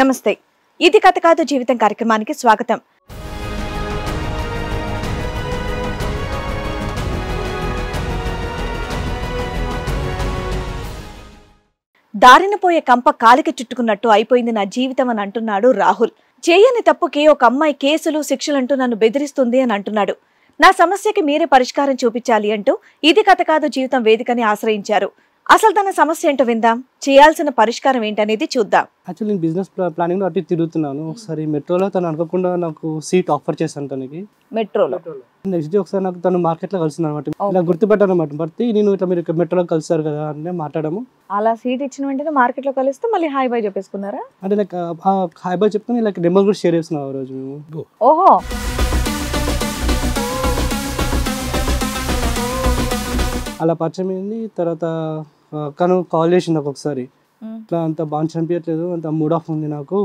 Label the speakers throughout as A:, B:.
A: నమస్తే. ఇది కథ కాదు జీవితం కార్యక్రమానికి స్వాగతం. దారిన పోయే కంప కాలికి చుట్టుకున్నట్టు అయిపోయింది నా జీవితం అని అంటున్నాడు రాహుల్. చేయని తప్పుకి ఒక అమ్మాయి కేసులు శిక్షలంటూ నన్ను బెదిరిస్తుంది అని అంటున్నాడు. నా సమస్యకి మీరే పరిష్కారం చూపించాలి అంటూ ఇది కథ కాదు జీవితం వేదికని ఆశ్రయించారు. అసలు తన సమస్య ఏంటో విందాం, చేయాల్సిన పరిష్కారం ఏంటనేది చూద్దాం.
B: యాక్చువల్లీ నేను బిజినెస్ ప్లానింగ్ లో అటు తిరుగుతున్నాను. ఒకసారి మెట్రోలో తను అనుకోకుండా నాకు సీట్ ఆఫర్ చేశాను తనకి.
A: మెట్రోలో
B: నెక్స్ట్ డే ఒకసారి నాకు తను మార్కెట్ లో కలిసింది అనమాట. ఇలా గుర్తుపెట్టాను అనమాట. బట్టి నేను ఇట్లా మీరు మెట్రోలో కలిసారు కదా అని మాట్లాడము.
A: అలా సీట్ ఇచ్చిన వెంటనే మార్కెట్ లో కలిస్తే మళ్ళీ హాయ్ బాయ్ చెప్పేసుకున్నారా?
B: అంటే లైక్ హాయ్ బాయ్ చెప్పుకొని లైక్ నెంబర్ కూడా షేర్ చేస్తున్నాం ఆ రోజు మేము.
A: ఓహో,
B: అలా పరిచయం అయింది. తర్వాత తను కాల్ చేసింది నాకు ఒకసారి. ఇట్లా అంత బాగా చనిపించట్లేదు, అంత మూడ్ ఆఫ్ ఉంది నాకు,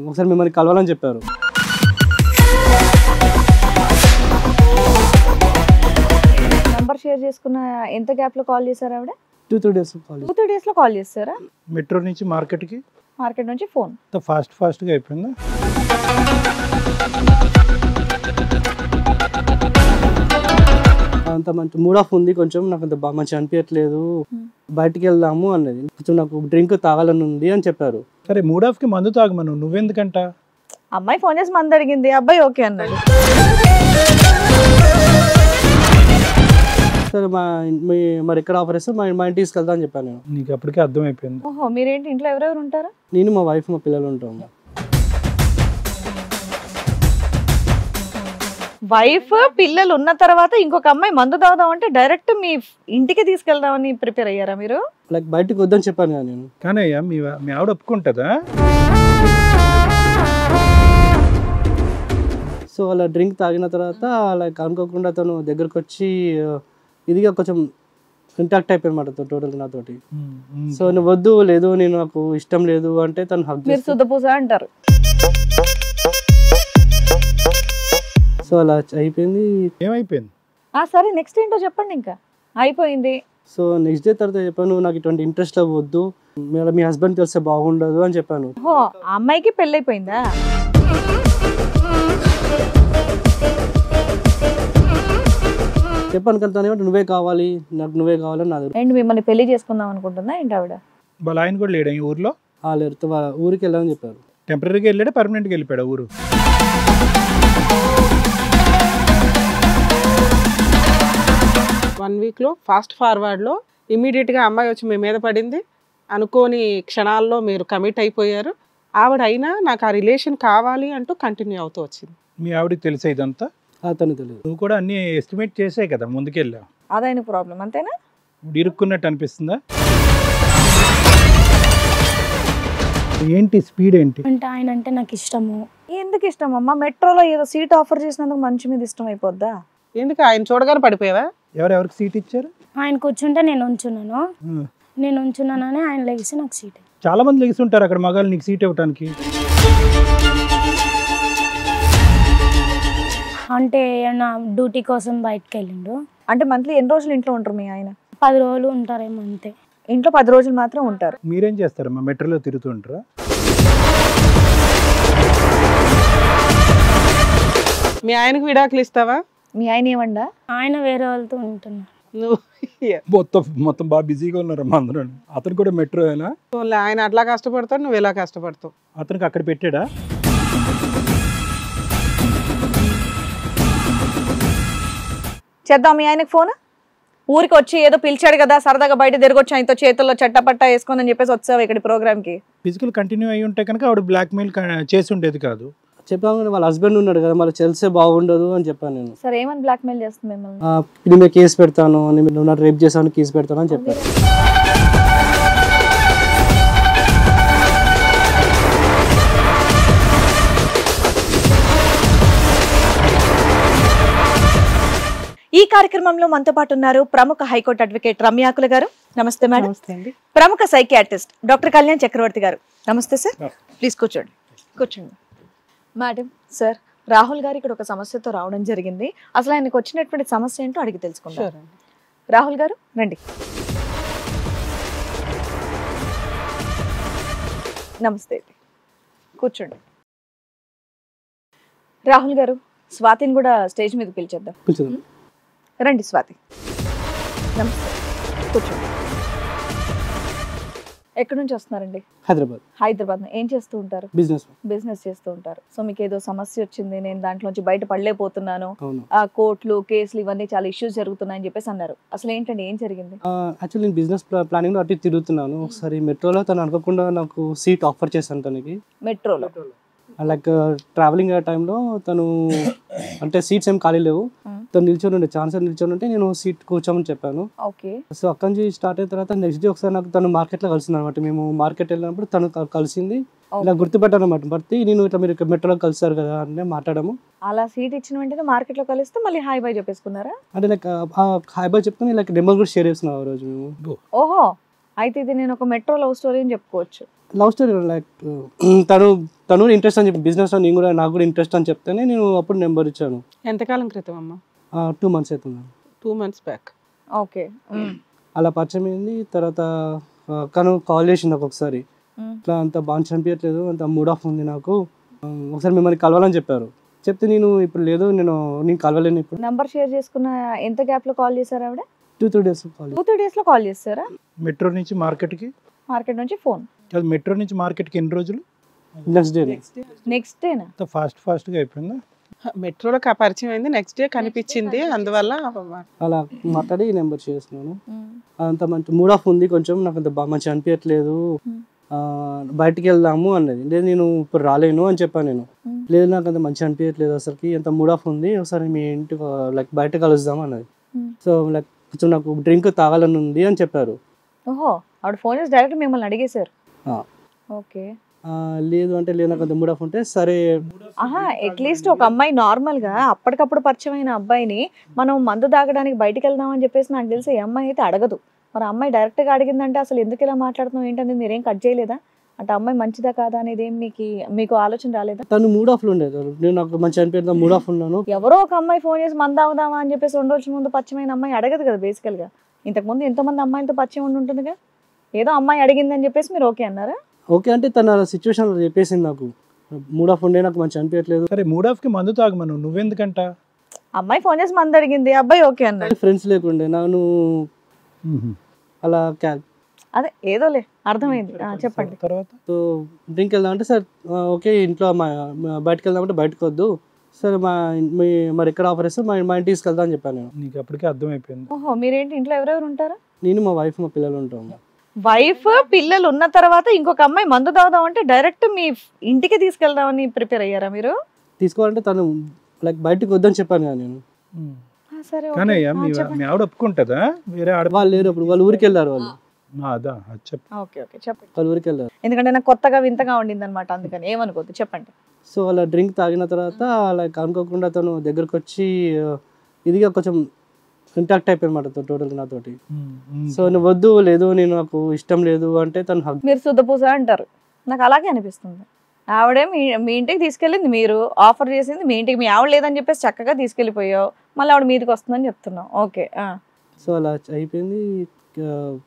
B: ఒకసారి మిమ్మల్ని కలవాలని చెప్పారు.
A: నంబర్ షేర్ చేసుకున్న ఎంత గ్యాప్ లో కాల్ చేశారు ఆవిడ?
B: 2-3 days కాల్.
A: 2-3 days లో కాల్ చేస్తారా?
C: మెట్రో నుంచి మార్కెట్కి,
A: మార్కెట్ నుంచి ఫోన్.
C: ఫాస్ట్గా అయిపోయిందా?
B: అంత మంచి మూడ్ ఆఫ్ ఉంది, కొంచెం నాకు అంత బాగా మంచి అనిపించట్లేదు, బయటికి వెళ్దాము అన్నది. కొంచెం నాకు డ్రింక్ తాగాలని ఉంది అని చెప్పారు.
C: సరే, మూడ్ ఆఫ్కి మందు తాగమను, నువ్వెందుకంట?
A: అమ్మాయి ఫోన్ చేసి మంది అడిగింది, అబ్బాయి ఓకే అన్నాడు.
B: సరే మరి ఎక్కడ ఆఫర్ చేస్తే మా ఇంటికి తీసుకెళ్తా అని చెప్పాను నేను.
C: నీకు అప్పటికే అర్థమైపోయింది.
A: ఓహో, మీరేంటి ఇంట్లో ఎవరెవరు ఉంటారా?
B: నేను, మా వైఫ్, మా పిల్లలు ఉంటాము.
A: వైఫ్ పిల్లలు ఉన్న తర్వాత ఇంకొక అమ్మాయి మందు తాగుదాం అంటే డైరెక్ట్ మీ ఇంటికి తీసుకెళ్దామని ప్రిపేర్ అయ్యారా మీరు?
B: లైక్ బయటకు వద్దని చెప్పాను కదా నేను.
C: కానీ అయ్యా మీ ఆవిడ ఒప్పుకుంటుందా?
B: సో అలా డ్రింక్ తాగిన తర్వాత లైక్ అనుకోకుండా తను దగ్గరకు వచ్చి ఇదిగా కొంచెం ఇంటాక్ట్ అయిపోయిందన్నమాట టోటల్ నాతోటి. సో నువ్వు వద్దు, లేదు నేను నాకు ఇష్టం లేదు అంటే తను హగ్
A: మీరు శుద్ధపూస అంటారు.
B: సో అలా అయిపోయింది.
C: ఏమైపోయింది?
A: సరే, నెక్స్ట్ ఏంటో చెప్పండి. ఇంకా అయిపోయింది.
B: సో నెక్స్ట్ డే తర్వాత చెప్పాను, నాకు ఇటువంటి ఇంట్రెస్ట్ వద్దు, మీ హస్బెండ్ తెలిస్తే బాగుండదు అని చెప్పాను.
A: ఓహో, ఆ అమ్మాయికి పెళ్ళైపోయిందా?
B: చెప్పాను కదా, తను నువ్వే కావాలి, నాకు నువ్వే కావాలని నాది.
A: అండ్ మిమ్మల్ని పెళ్లి చేసుకుందాం అనుకుంటుందా ఏంటి ఆవిడ?
C: వాళ్ళ ఆయన కూడా లేడా ఈ ఊర్లో?
B: లేరు, ఊరికి వెళ్ళామని చెప్పారు.
C: టెంపరీగా వెళ్ళాడా, పర్మనెంట్గా వెళ్ళిపోయాడు ఊరు?
D: 1 week లో ఫాస్ట్ ఫార్వర్డ్లో ఇమీడియట్గా అమ్మాయి వచ్చి మీ మీద పడింది. అనుకోని క్షణాల్లో మీరు కమిట్ అయిపోయారు. ఆవిడ అయినా నాకు ఆ రిలేషన్ కావాలి అంటూ కంటిన్యూ అవుతూ వచ్చింది.
C: మీ ఆవిడకి తెలిసే ఇదంతా?
B: తను తెలియదు.
C: నువ్వు కూడా అన్ని ఎస్టిమేట్ చేసే కదా ముందుకెళ్ళావు.
A: అదైన ప్రాబ్లం అంతేనా?
C: ఇరుక్కున్నట్టు అనిపిస్తుందా? ఏంటి స్పీడ్ ఏంటి?
E: అంటే ఆయన అంటే నాకు ఇష్టము.
A: ఎందుకు ఇష్టం అమ్మా? మెట్రోలో ఏదో సీట్ ఆఫర్ చేసినందుకు మంచి మీద ఇష్టం అయిపోద్దా?
D: ఎందుకు ఆయన చూడగానే పడిపోయావా?
C: ఎవరెవరికి సీట్ ఇచ్చారు?
E: ఆయన కూర్చుంటే నేను ఉంచున్నానని ఆయన లెగిసి నాకు సీట్.
C: చాలా మంది లెగిసి ఉంటారు అక్కడ మగాళ్ళు నీకు సీట్ ఇవ్వడానికి.
E: అంటే నా డ్యూటీ కోసం బయటకు వెళ్ళిండు.
A: అంటే మంత్లీ ఎన్ని రోజులు ఇంట్లో ఉంటారు మీ ఆయన?
E: 10 రోజులు ఉంటారేమో అంతే.
A: ఇంట్లో 10 రోజులు మాత్రం ఉంటారు.
C: మీరేం చేస్తారమ్మా? మెట్రోలో తిరుగుతుంటారా?
D: మీ ఆయనకు విడాకులు ఇస్తావా?
A: మీ ఆయన ఏమండా?
E: ఆయన వేరే వాళ్ళతో ఉంటున్నారు.
D: నువ్వు
C: మొత్తం బాగా బిజీగా ఉన్నారమ్మా అందరూ. అతను కూడా మెట్రోనా?
D: ఆయన అట్లా కష్టపడతాడు, నువ్వు ఎలా కష్టపడతావు.
C: అతనికి అక్కడ పెట్టాడా?
A: చేద్దాం మీ ఆయనకు ఫోన్. ఊరికి వచ్చి ఏదో పిలిచాడు కదా, సరదాగా బయట తిరగొచ్చి ఆయనతో చేతుల్లో చట్టపట్టా వేసుకొని అని చెప్పేసి వచ్చావు ఇక్కడ ప్రోగ్రామ్ కి.
C: ఫిజికల్ కంటిన్యూ అయ్యి ఉంటే కనుక ఆవిడ బ్లాక్ మెయిల్ చేసి ఉండేది కాదు.
B: చెప్పాను, వాళ్ళ హస్బెండ్ ఉన్నాడు కదా, మళ్ళీ తెలిసే బాగుండదు అని చెప్పాను నేను.
A: సరే, ఏమని బ్లాక్ మెయిల్ చేస్తుంది మిమ్మల్ని?
B: నీ మీద కేసు పెడతాను, నువ్వు నాకు రేప్ చేసాను, కేసు పెడతాను అని చెప్పారు.
A: ఈ కార్యక్రమంలో మనతో పాటు ఉన్నారు ప్రముఖ హైకోర్టు అడ్వకేట్ రమ్యాకుల గారు. నమస్తే మేడం.
D: నమస్తే అండి.
A: ప్రముఖ సైకియాట్రిస్ట్ డాక్టర్ కళ్యాణ్ చక్రవర్తి గారు. నమస్తే సార్. ప్లీజ్ కూర్చోండి. మేడం, సార్ రాహుల్ గారు ఇక్కడ ఒక సమస్యతో రావడం జరిగింది. అసలు ఆయనకు వచ్చినటువంటి సమస్య ఏంటో అడిగి తెలుసుకుంటారు. రాహుల్ గారు రండి. నమస్తే. కూర్చోండి. రాహుల్ గారు, స్వాతిని కూడా స్టేజ్ మీద పిలిచేద్దాం.
B: కూర్చోండి.
A: రండి స్వాతి. నమస్తే, కూర్చోండి. ఎక్కడి నుంచి వస్తున్నారండి?
B: హైదరాబాద్.
A: హైదరాబాద్. ఏం చేస్తూ ఉంటారు?
B: బిజినెస్
A: చేస్తూ ఉంటారు. సో మీకు ఏదో సమస్య వచ్చింది, నేను దాంట్లోంచి బయట పడలేకపోతున్నాను,
B: అవును.
A: ఆ కోర్టులు కేసులు ఇవన్నీ చాలా ఇష్యూస్ జరుగుతున్నాయని చెప్పేసి అన్నారు. అసలు ఏంటండి, ఏం జరిగింది?
B: యాక్చువల్లీ నేను బిజినెస్ ప్లానింగ్ లో అటు తిరుగుతున్నాను. ఒకసారి మెట్రోలో తను అనుకోకుండా నాకు సీట్ ఆఫర్ చేశాను తనకి.
A: మెట్రోలో?
B: లైక్ ట్రావెలింగ్ టైంలో తను అంటే సీట్స్ ఏం ఖాళీ లేవు, తను నిల్చొని ఉండే ఛాన్స్ నిల్చొని ఉంటే నేను సీట్ కూర్చోమని చెప్పాను.
A: ఓకే.
B: సో అక్కడి నుంచి స్టార్ట్ అయిన తర్వాత నెక్స్ట్ డే ఒకసారి నాకు తను మార్కెట్లో కలిసింది అనమాట. మేము మార్కెట్ వెళ్ళినప్పుడు తను కలిసింది, ఇలా గుర్తుపెట్టాను అనమాట. బట్టి నేను ఇట్లా మీరు మెట్రోలో కలిసారు కదా అని మాట్లాడము.
A: అలా సీట్ ఇచ్చిన వెంటనే మార్కెట్ లో కలిస్తే మళ్ళీ హాయ్ బై చెప్పేసుకున్నారా?
B: అంటే లైక్ హాయ్ బాయ్ చెప్తాను, లైక్ నెంబర్ కూడా షేర్ చేస్తున్నాం ఆ రోజు మేము.
A: ఓహో, అయితే ఇది నేను ఒక మెట్రో లవ్ స్టోరీ అని చెప్పుకోవచ్చు.
B: లవ్ స్టోరీ లైక్ తను ఇంట్రెస్ట్ అని చెప్పి బిజినెస్ లో నేను కూడా నాకు కూడా ఇంట్రెస్ట్ అని చెప్తేనే నేను అప్పుడు నెంబర్ ఇచ్చాను.
D: ఎంతకాలం క్రితం అమ్మా?
B: 2 months అవుతుంది.
D: 2 months బ్యాక్.
A: ఓకే.
B: అలా పరిచయం అయింది. తర్వాత తను కాల్ చేసింది నాకు ఒకసారి, ఇట్లా అంత బాగా చనిపించట్లేదు, అంత మూడ్ ఆఫ్ ఉంది నాకు, ఒకసారి మిమ్మల్ని కలవాలని చెప్పారు. చెప్తే నేను ఇప్పుడు లేదు, నేను కలవలేను ఇప్పుడు.
A: నంబర్ షేర్ చేసుకున్న ఎంత గ్యాప్ లో కాల్ చేశారు ఆవిడ?
B: 2-3 days కాల్.
A: 2-3 days లో కాల్ చేస్తారా?
C: మెట్రో నుంచి మార్కెట్కి,
A: మార్కెట్ నుంచి ఫోన్?
C: మెట్రో నుంచి మార్కెట్కి ఎన్ని రోజులు?
B: నెక్స్ట్
A: డేనా?
C: ఫాస్ట్గా అయిపోయిందా?
D: మెట్రోలో పరిచయం అయింది, నెక్స్ట్ డే కనిపించింది, అందువల్ల
B: అలా మాట్లాడి నెంబర్ చేస్తున్నాను. అంత మంచి మూడ్ ఆఫ్ ఉంది, కొంచెం నాకు అంత బాగా మంచి అనిపించట్లేదు, బయటికి వెళ్దాము అన్నది. లేదు నేను ఇప్పుడు రాలేను అని చెప్పాను నేను. లేదు నాకు అంత మంచి అనిపించట్లేదు, అసలుకి అంత మూడ్ ఆఫ్ ఉంది, ఒకసారి మీ ఇంటికి లైక్ బయట కలుద్దాం అన్నది. సో లైక్ కొంచెం నాకు డ్రింక్ తాగాలని ఉంది అని చెప్పారు.
A: ఓహో, ఆవిడ ఫోన్ చేసి డైరెక్ట్ మిమ్మల్ని అడిగేశారు? ఓకే.
B: లేదు అంటే లేదు నాకు అంత మూడ్ ఆఫ్ ఉంటే సరే.
A: ఆహా, అట్లీస్ట్ ఒక అమ్మాయి నార్మల్ గా అప్పటికప్పుడు పరిచయం అయిన అబ్బాయిని మనం మందు తాగడానికి బయటికి వెళ్దాం అని చెప్పేసి నాకు తెలిసి ఏ అమ్మాయి అయితే అడగదు. మరి అమ్మాయి డైరెక్ట్ గా అడిగిందంటే అసలు ఎందుకు ఇలా మాట్లాడుతున్నాం ఏంటనేది మీరేం కట్ చేయలేదా? అంటే అమ్మాయి మంచిదా కాదా అనేది ఏం మీకు ఆలోచన రాలేదా?
B: తను మూడ్ ఆఫ్ లో ఉండేది, నేను నాకు మంచి అనిపించడం మూడ్ ఆఫ్ ఉన్నాను.
A: ఎవరో ఒక అమ్మాయి ఫోన్ చేసి మందు అవుదామా అని చెప్పేసి 2 రోజుల ముందు పరిచయమైన అమ్మాయి అడగదు కదా బేసికల్ గా. ఇంతకుముందు ఎంతోమంది అమ్మాయిలతో పరిచయం ఉంటుందిగా. ఏదో అమ్మాయి అడిగిందని చెప్పేసి మీరు ఓకే అన్నారా?
B: ఓకే అంటే తన సిచ్యువేషన్ చెప్పేసింది, నాకు మూడ్ ఆఫ్ ఉండే, నాకు మంచి అనిపించట్లేదు.
C: సరే మూడ్ ఆఫ్ కి మందు తాగమను, నువ్వెందుకంట?
A: అమ్మాయి ఫోన్ చేసి మందు అడిగింది, అబ్బాయి ఓకే అన్నాడు.
B: ఫ్రెండ్స్ లేకుండే నన్ను అలా
A: అదే ఏదోలే అర్థమైంది, చెప్పండి.
C: తర్వాత
B: సో డ్రింక్ వెళ్దాం అంటే సార్ ఓకే, ఇంట్లో బయటకు వెళ్దామంటే బయటకు వద్దు, సరే మరి ఎక్కడ ఆఫర్ చేస్తే మా ఇంటికి తీసుకెళ్తా అని చెప్పాను నేను.
C: నీకు అప్పటికే అర్థమైపోయింది.
A: ఓహో, మీరేంటి ఇంట్లో ఎవరెవరు ఉంటారా?
B: నేను, మా వైఫ్, మా పిల్లలు ఉంటాము.
A: వైఫ్ పిల్లలు ఉన్న తర్వాత ఇంకొక అమ్మాయి మందు తాగుదాం అంటే డైరెక్ట్ మీ ఇంటికి తీసుకెళ్దామని ప్రిపేర్ అయ్యారా మీరు?
B: తీసుకోవాలంటే తను లైక్ బయటకు వద్దని చెప్పాను కదా నేను.
A: సరే
C: కానీ మీ ఆవిడ ఒప్పుకుంటుందా? వేరే ఆడ
B: వాళ్ళు లేరు, అప్పుడు వాళ్ళు ఊరికి వెళ్ళారు, వాళ్ళు
C: అదా చెప్పు.
A: ఓకే ఓకే చెప్పండి.
B: వాళ్ళు ఊరికి వెళ్ళారు.
A: ఎందుకంటే నాకు కొత్తగా వింతగా ఉండింది అనమాట, అందుకని ఏమనుకోద్దు, చెప్పండి.
B: సో అలా డ్రింక్ తాగిన తర్వాత లైక్ అనుకోకుండా తను దగ్గరకు వచ్చి ఇదిగా కొంచెం ఇంటాక్ట్ అయిపోయినమాట టోటల్ నాతోటి. సో నువ్వు వద్దు, లేదు నేను నాకు ఇష్టం లేదు అంటే తను హగ్.
A: మీరు శుద్ధపూస అంటారు, నాకు అలాగే అనిపిస్తుంది. ఆవిడే మీ ఇంటికి తీసుకెళ్ళింది, మీరు ఆఫర్ చేసింది మీ ఇంటికి, మీ ఆవిడ లేదని చెప్పేసి చక్కగా తీసుకెళ్ళిపోయావు, మళ్ళీ ఆవిడ మీదకి వస్తుందని చెప్తున్నావు. ఓకే.
B: సో అలా అయిపోయింది.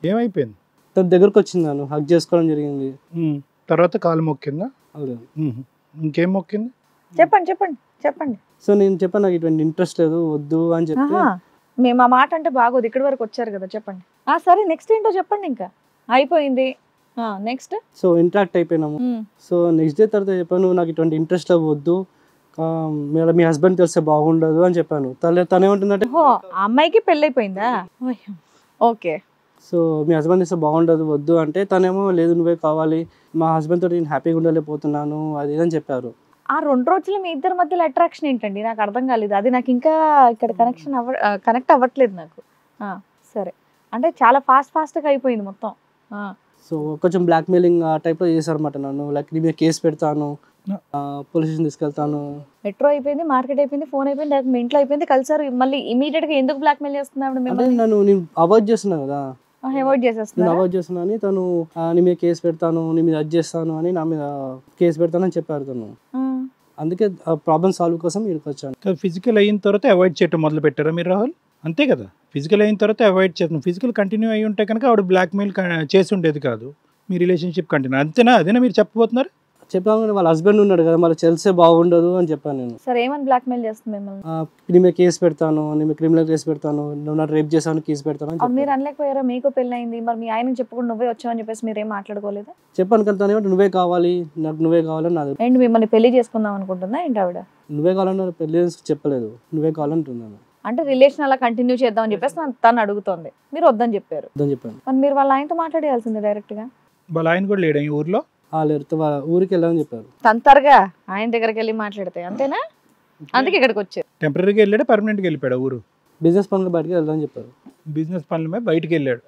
C: ఏమైపోయింది?
B: తన దగ్గరకు వచ్చింది, నన్ను హగ్ చేసుకోవడం జరిగింది.
C: తర్వాత కాలు మొక్కిందా?
B: అవును.
C: ఇంకేం మొక్కింది?
A: చెప్పండి చెప్పండి చెప్పండి.
B: సో నేను చెప్పాను నాకు ఇటువంటి ఇంట్రెస్ట్ లేదు, వద్దు అని చెప్తే.
A: మేము ఆ మాట అంటే బాగోదు, ఇక్కడి వరకు వచ్చారు కదా, చెప్పండి. సరే నెక్స్ట్ ఏంటో చెప్పండి. ఇంకా అయిపోయింది, నెక్స్ట్. సో
B: ఇంటరాక్ట్ అయిపోయినాము. సో నెక్స్ట్ డే తర్వాత చెప్పాను నాకు ఇటువంటి ఇంట్రెస్ట్ వద్దు, మీ హస్బెండ్ తెలిస్తే బాగుండదు అని చెప్పాను. తనేమంటుందంటే
A: అమ్మాయికి పెళ్ళి అయిపోయిందా? ఓకే.
B: సో మీ హస్బెండ్ తెలిస్తే బాగుండదు, వద్దు అంటే తనేమో లేదు నువ్వే కావాలి, మా హస్బెండ్ తోటి నేను హ్యాపీగా ఉండలేకపోతున్నాను అది ఇదని చెప్పారు.
A: ఆ 2 రోజులు మీ ఇద్దరి మధ్యలో అట్రాక్షన్ ఏంటండి? నాకు అర్థం కాలేదు, అది నాకు ఇంకా ఇక్కడ కనెక్ట్ అవ్వట్లేదు నాకు. సరే, అంటే చాలా ఫాస్ట్గా అయిపోయింది మొత్తం.
B: సో కొంచెం బ్లాక్ మెయిలింగ్ ఆ టైప్లో చేశారు అనమాట నన్ను. లైక్ నీ మీద కేసు పెడతాను, పోలీస్ స్టేషన్ తీసుకెళ్తాను.
A: మెట్రో అయిపోయింది, మార్కెట్ అయిపోయింది, ఫోన్ అయిపోయింది, డైరెక్ట్ మీ ఇంట్లో అయిపోయింది, కలిసారు. మళ్ళీ ఇమీడియట్ గా ఎందుకు బ్లాక్ మెయిల్ చేస్తున్నాడు?
B: నేను అవాయిడ్ చేస్తున్నాను కదా,
A: అవాయిడ్ చేసేస్తున్నాను.
B: నేను అవాయిడ్ చేస్తున్నాను అని తను నీ మీద కేసు పెడతాను, నీ మీద అది చేస్తాను అని నా మీద కేసు పెడతానని చెప్పారు తను. అందుకే ప్రాబ్లమ్ సాల్వ్ కోసం ఇక్కడికి వచ్చాను.
C: ఫిజికల్ అయిన తర్వాత అవాయిడ్ చేయటం మొదలు పెట్టారా మీరు రాహుల్? అంతే కదా, ఫిజికల్ అయిన తర్వాత అవాయిడ్ చేస్తాం. ఫిజికల్ కంటిన్యూ అయ్యి ఉంటే కనుక ఆవిడ బ్లాక్మెయిల్ చేసి ఉండేది కాదు, మీ రిలేషన్షిప్ కంటిన్యూ. అంతేనా? అదేనా మీరు చెప్పబోతున్నారు?
B: చెప్పాను కానీ వాళ్ళ హస్బెండ్ ఉన్నాడు కదా, మళ్ళీ తెలిసే బాగుండదు అని చెప్పాను నేను.
A: సరే ఏమని బ్లాక్మెయిల్ చేస్తుంది మిమ్మల్ని?
B: నీ మీద కేసు పెడతాను, నీ మీద క్రిమినల్ కేసు పెడతాను, నువ్వు నాకు రేప్ చేసాను కేసు పెడతాను అని
A: మీరు
B: చెప్పాను.
A: అనలేకపోయారా మీకు పెళ్ళయింది, మరి మీ ఆయనకి చెప్పకుండా నువ్వే వచ్చావు అని చెప్పేసి మీరేం మాట్లాడుకోలేదా?
B: చెప్పాను కదా, తను నువ్వే కావాలి, నాకు నువ్వే కావాలని నాది,
A: ఏంటి మిమ్మల్ని పెళ్లి చేసుకుందాం అనుకుంటుందా ఏంటి ఆవిడ?
B: నువ్వే కావాలని పెళ్లి చెప్పలేదు, నువ్వే కావాలంటున్నాను.
A: అంటే రిలేషన్ అలా కంటిన్యూ చేద్దాం అని చెప్పేసి తను అడుగుతోంది, మీరు వద్దని చెప్పారు.
B: వద్దని చెప్పాను.
A: మరి మీరు వాళ్ళ ఆయనతో మాట్లాడేయాల్సింది డైరెక్ట్ గా.
C: వాళ్ళ ఆయన కూడా లేడా ఈ ఊర్లో?
B: లేరు, ఊరికి వెళ్ళాలని చెప్పారు.
A: తంతరగా ఆయన దగ్గరికి వెళ్ళి మాట్లాడితే అంతేనా? అందుకే ఇక్కడికి వచ్చారు.
C: టెంపరీగా వెళ్ళాడు, పర్మనెంట్గా వెళ్ళిపోయాడు ఊరు?
B: బిజినెస్ పనులు బయటకి వెళ్దామని చెప్పారు.
C: బిజినెస్ పనుల మీద బయటికి వెళ్ళాడు.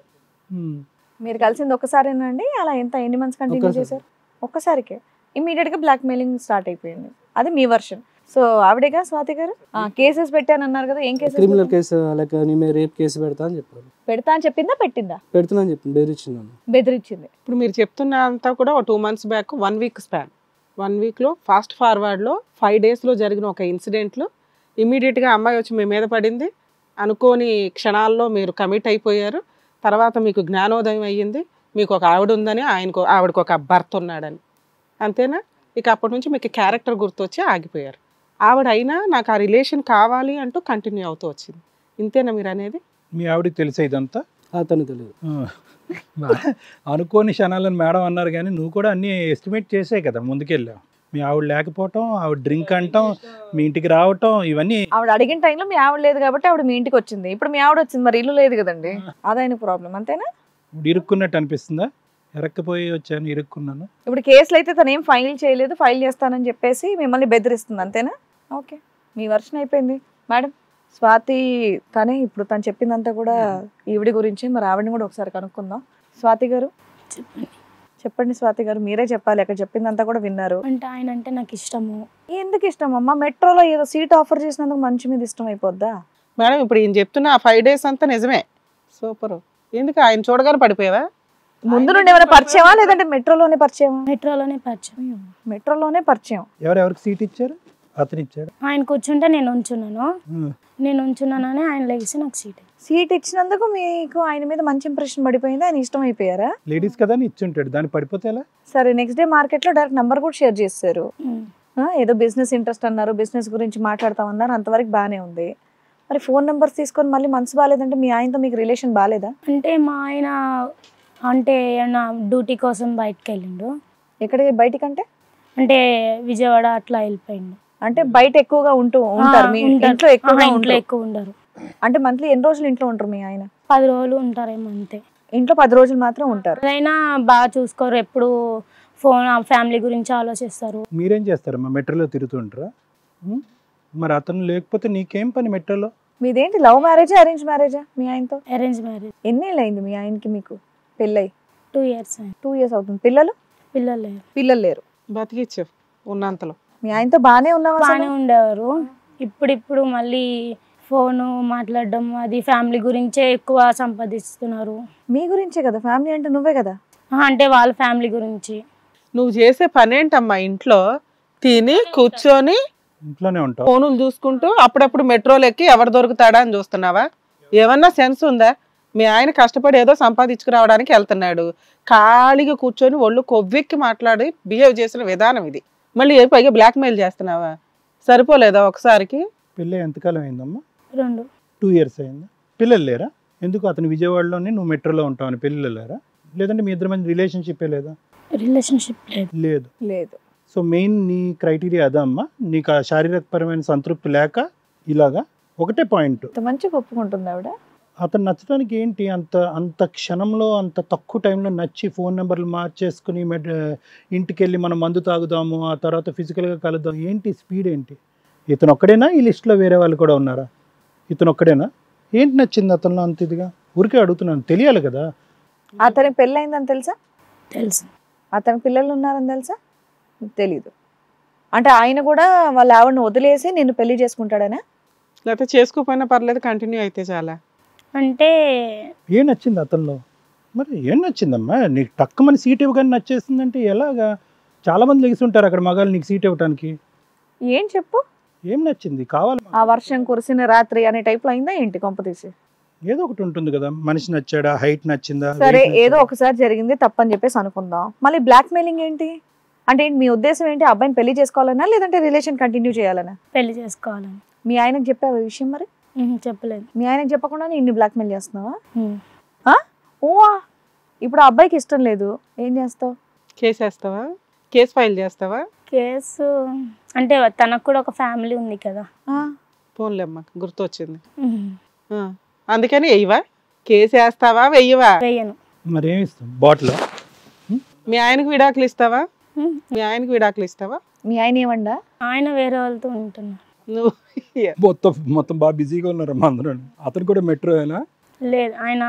A: మీరు కలిసింది ఒక్కసారేనా అండి? అలా ఎన్ని మంత్స్ కంటిన్యూ చేశారు? ఒక్కసారికే ఇమీడియట్ గా బ్లాక్ మెయిలింగ్ స్టార్ట్ అయిపోయింది. అది మీ వర్షన్. సో ఆవిడేగా స్వాతి గారు కేసెస్ పెట్టానన్నారు కదా, ఏం కేసు?
B: క్రిమినల్ కేసు, లైక్ నీ మీద రేప్ కేసు పెడతా అని చెప్పారు.
A: పెడతా అని చెప్పిందా పెట్టిందా?
B: పెడుతున్నా అని చెప్పింది, బెదిరించింది.
A: బెదిరించింది.
D: ఇప్పుడు మీరు చెప్తున్న అంతా కూడా 2 months బ్యాక్ 1 week స్పాన్. 1 weekలో ఫాస్ట్ ఫార్వర్డ్లో 5 daysలో జరిగిన ఒక ఇన్సిడెంట్లో ఇమీడియట్గా అమ్మాయి వచ్చి మీ మీద పడింది. అనుకోని క్షణాల్లో మీరు కమిట్ అయిపోయారు. తర్వాత మీకు జ్ఞానోదయం అయ్యింది, మీకు ఒక ఆవిడ ఉందని, ఆవిడకు ఒక భర్త ఉన్నాడని. అంతేనా? ఇక అప్పటి నుంచి మీకు క్యారెక్టర్ గుర్తొచ్చి ఆగిపోయారు. ఆవిడ అయినా నాకు ఆ రిలేషన్ కావాలి అంటూ కంటిన్యూ అవుతూ వచ్చింది. ఇంతేనా మీరు అనేది?
C: మీ ఆవిడకి తెలిసే ఇదంతా?
B: అతను తెలియదు.
C: అనుకోని క్షణాలను మేడం అన్నారు, కానీ నువ్వు కూడా అన్ని ఎస్టిమేట్ చేసే కదా ముందుకెళ్ళావు. మీ ఆవిడ లేకపోవటం, ఆవిడ డ్రింక్ అంటాం, మీ ఇంటికి రావటం, ఇవన్నీ.
A: ఆవిడ అడిగిన టైంలో మీ ఆవిడ లేదు కాబట్టి ఆవిడ మీ ఇంటికి వచ్చింది. ఇప్పుడు మీ ఆవిడ వచ్చింది, మరి ఇల్లు లేదు కదండి, అదైన ప్రాబ్లం. అంతేనా?
C: ఇరుక్కున్నట్టు అనిపిస్తుందా? ఎరక్కపోయి వచ్చాను, ఇరుక్కున్నాను.
A: ఇప్పుడు కేసులు అయితే తను ఏం ఫైల్ చేయలేదు, ఫైల్ చేస్తానని చెప్పేసి మిమ్మల్ని బెదిరిస్తుంది. అంతేనా? ఓకే, మీ వర్షన్ అయిపోయింది. మేడం స్వాతి తనే ఇప్పుడు తను చెప్పిందంతా కూడా ఈవిడి గురించి, మరి ఆవిడని కూడా ఒకసారి కనుక్కుందాం. స్వాతి గారు చెప్పండి. స్వాతి గారు మీరే చెప్పాలి, అక్కడ చెప్పిందంతా కూడా విన్నారు.
E: అంటే ఆయన అంటే నాకు ఇష్టము.
A: ఎందుకు ఇష్టం అమ్మా? మెట్రోలో ఏదో సీట్ ఆఫర్ చేసినందుకు మంచి మీద ఇష్టం అయిపోద్దా?
D: మేడం ఇప్పుడు ఈయన చెప్తున్న ఆ 5 days అంతా నిజమే. సూపర్. ఎందుకు ఆయన చూడగానే పడిపోయావా?
A: ముందు నుండి ఏమైనా పరిచయమా, లేదంటే మెట్రోలోనే పరిచయమా?
E: మెట్రోలోనే పరిచయం.
A: మెట్రోలోనే పరిచయం.
C: ఎవరెవరికి సీట్ ఇచ్చారు? అతను ఇచ్చాడు.
E: ఆయన కూర్చుంటే నేను ఉంచున్నానని ఆయన లెగిసి నాకు
A: సీట్ ఇచ్చినందుకు మీకు ఆయన మీద మంచి ఇంప్రెషన్ పడిపోయింది, ఆయన ఇష్టం అయిపోయారా?
C: లేడీస్ కదా అని ఇచ్చుంటాడు, దాన్ని పడిపోతే ఎలా?
A: సరే, నెక్స్ట్ డే మార్కెట్ లో డైరెక్ట్ నంబర్ కూడా షేర్ చేస్తారు. ఏదో బిజినెస్ ఇంట్రెస్ట్ అన్నారు, బిజినెస్ గురించి మాట్లాడతామన్నారు, అంతవరకు బానే ఉంది. మరి ఫోన్ నెంబర్స్ తీసుకొని మళ్ళీ మనసు బాగాలేదంటే మీ ఆయనతో మీకు రిలేషన్ బాగాలేదా?
E: అంటే మా ఆయన అంటే నా డ్యూటీ కోసం బయటకు వెళ్ళిండు.
A: ఎక్కడికి బయటికంటే?
E: అంటే విజయవాడ అట్లా వెళ్ళిపోయిండు.
A: అంటే బయట ఎక్కువగా ఉంటారు, మీ ఇంట్లో
E: ఎక్కువ ఉండరు.
A: అంటే మంత్లీ ఎన్ని రోజులు ఇంట్లో ఉంటారు మీ ఆయన?
E: 10 రోజులు ఉంటారేమో అంతే.
A: ఇంట్లో 10 రోజులు మాత్రం ఉంటారు.
E: అయినా బాగా చూసుకోరు, ఎప్పుడు ఫోన్ ఫ్యామిలీ గురించి ఆలోచిస్తారు.
C: మీరేం చేస్తారమ్మా? మెట్రోలో తిరుగుతుంటారా? మరి అతను లేకపోతే నీకేం పని మెట్రోలో?
A: మీదేంటి లవ్ మ్యారేజా అరేంజ్ మ్యారేజా మీ ఆయనతో?
E: Arrange marriage.
A: ఎన్నేళ్ళు అయింది మీ ఆయనకి మీకు పెళ్ళై?
E: 2 years.
A: 2 years అవుతుంది. పిల్లలు లేరు.
D: బతికిచ్చావు ఉన్నంతలో.
A: మీ ఆయనతో బానే ఉన్నావా?
E: బాగానే ఉండేవారు. ఇప్పుడు మళ్ళీ ఫోను మాట్లాడడం, అది ఫ్యామిలీ గురించే ఎక్కువ సంపాదిస్తున్నారు.
A: మీ గురించే కదా, ఫ్యామిలీ అంటే నువ్వే కదా.
E: అంటే వాళ్ళ ఫ్యామిలీ గురించి.
D: నువ్వు చేసే పని ఏంటమ్మా? ఇంట్లో తిని కూర్చొని
C: ఇంట్లోనే ఉంటావు,
D: ఫోనులు చూసుకుంటూ అప్పుడప్పుడు మెట్రోలు ఎక్కి ఎవరు దొరుకుతాడా అని చూస్తున్నావా? ఏమన్నా సెన్స్ ఉందా? మీ ఆయన కష్టపడి ఏదో సంపాదించుకురావడానికి వెళ్తున్నాడు, ఖాళీగా కూర్చొని ఒళ్ళు కొవ్వెక్కి మాట్లాడి బిహేవ్ చేసిన విధానం ఇది. మళ్ళీ పైగా బ్లాక్మెయిల్ చేస్తున్నావా? సరిపోలేదా ఒకసారికి?
C: పెళ్ళి ఎంతకాలం అయిందమ్మా?
E: 2
C: years అయిందా? పిల్లలు లేరా? ఎందుకు అతను విజయవాడలోనే నువ్వు మెట్రోలో ఉంటావని పిల్లలు లేరా? లేదంటే మీ ఇద్దరి మధ్య రిలేషన్షిప్ లేదు? సో మెయిన్ నీ క్రైటీరియా అదా అమ్మా? నీకు ఆ శారీరకపరమైన సంతృప్తి లేక ఇలాగా ఒకటే పాయింట్.
A: మంచిగా ఒప్పుకుంటుంది ఆవిడ.
C: అతను నచ్చడానికి ఏంటి? అంత క్షణంలో, అంత తక్కువ టైంలో నచ్చి ఫోన్ నెంబర్లు మార్చేసుకుని ఇంటికి వెళ్ళి మనం మందు తాగుదాము, ఆ తర్వాత ఫిజికల్గా కలుద్దాం, ఏంటి స్పీడ్ ఏంటి? ఇతను ఒక్కడేనా? ఈ లిస్టులో వేరే వాళ్ళు కూడా ఉన్నారా? ఇతను ఒక్కడేనా? ఏంటి నచ్చింది అతను అంత ఇదిగా? ఊరికే అడుగుతున్నాను, తెలియాలి కదా.
A: అతనికి పెళ్ళయిందని తెలుసా?
E: తెలుసు.
A: అతనికి పిల్లలు ఉన్నారని తెలుసా? తెలీదు. అంటే ఆయన కూడా వాళ్ళ ఆవిడని వదిలేసి నిన్ను పెళ్లి చేసుకుంటాడనా?
D: లేకపోతే చేసుకోకపోయినా పర్లేదు, కంటిన్యూ అయితే చాలా.
E: అంటే
C: ఏం నచ్చింది అతనిలో? మరి ఏం నచ్చిందమ్మా? నీకు టక్కుమని సీట్ ఇవ్వగానే నచ్చేస్తుందంటే ఎలాగా? చాలా మంది లెగిసి ఉంటారు అక్కడ మగాళ్ళు నీకు సీట్ ఇవ్వడానికి.
A: ఏం చెప్పు,
C: ఏం నచ్చింది? కావాలి.
A: ఆ వర్షం కురిసిన రాత్రి అనే టైప్లో అయిందా ఏంటి కొంపతీసి?
C: ఏదో ఒకటి ఉంటుంది కదా, మనిషి నచ్చాడా, హైట్ నచ్చిందా?
A: సరే, ఏదో ఒకసారి జరిగింది తప్పని చెప్పేసి అనుకుందాం. మళ్ళీ బ్లాక్ మెయిలింగ్ ఏంటి? అంటే ఏంటి మీ ఉద్దేశం ఏంటి? అబ్బాయిని పెళ్లి చేసుకోవాలనా లేదంటే రిలేషన్ కంటిన్యూ చేయాలనా?
E: పెళ్లి చేసుకోవాలని.
A: మీ ఆయనకు చెప్పావు ఈ విషయం మరి?
E: చెప్పలేదు.
A: మీ ఆయనకు చెప్పకుండా ఇన్ని బ్లాక్మెయిల్ చేస్తున్నావా?
E: ఉమ్.
A: ఓవా, ఇప్పుడు ఆ అబ్బాయికి ఇష్టం లేదు, ఏం చేస్తావు?
D: కేసు వేస్తావా? కేసు ఫైల్ చేస్తావా?
E: కేసు అంటే తనకు కూడా ఒక ఫ్యామిలీ ఉంది కదా.
D: పోన్లే అమ్మ, గుర్తొచ్చింది. అందుకని వెయ్యవా? కేసు వేస్తావా వెయ్యవా?
E: వేయను.
C: మరి ఏమి ఇస్తాం? బాటిల్?
D: మీ ఆయనకు విడాకులు ఇస్తావా? మీ ఆయనకు విడాకులు ఇస్తావా?
A: మీ ఆయన ఏమండా?
E: ఆయన వేరే వాళ్ళతో ఉంటున్నారు.
D: నువ్వు
C: మొత్తం బాగా బిజీగా ఉన్నారమ్మా అందరూ. అతను కూడా మెట్రోనా?
E: లేదు, ఆయన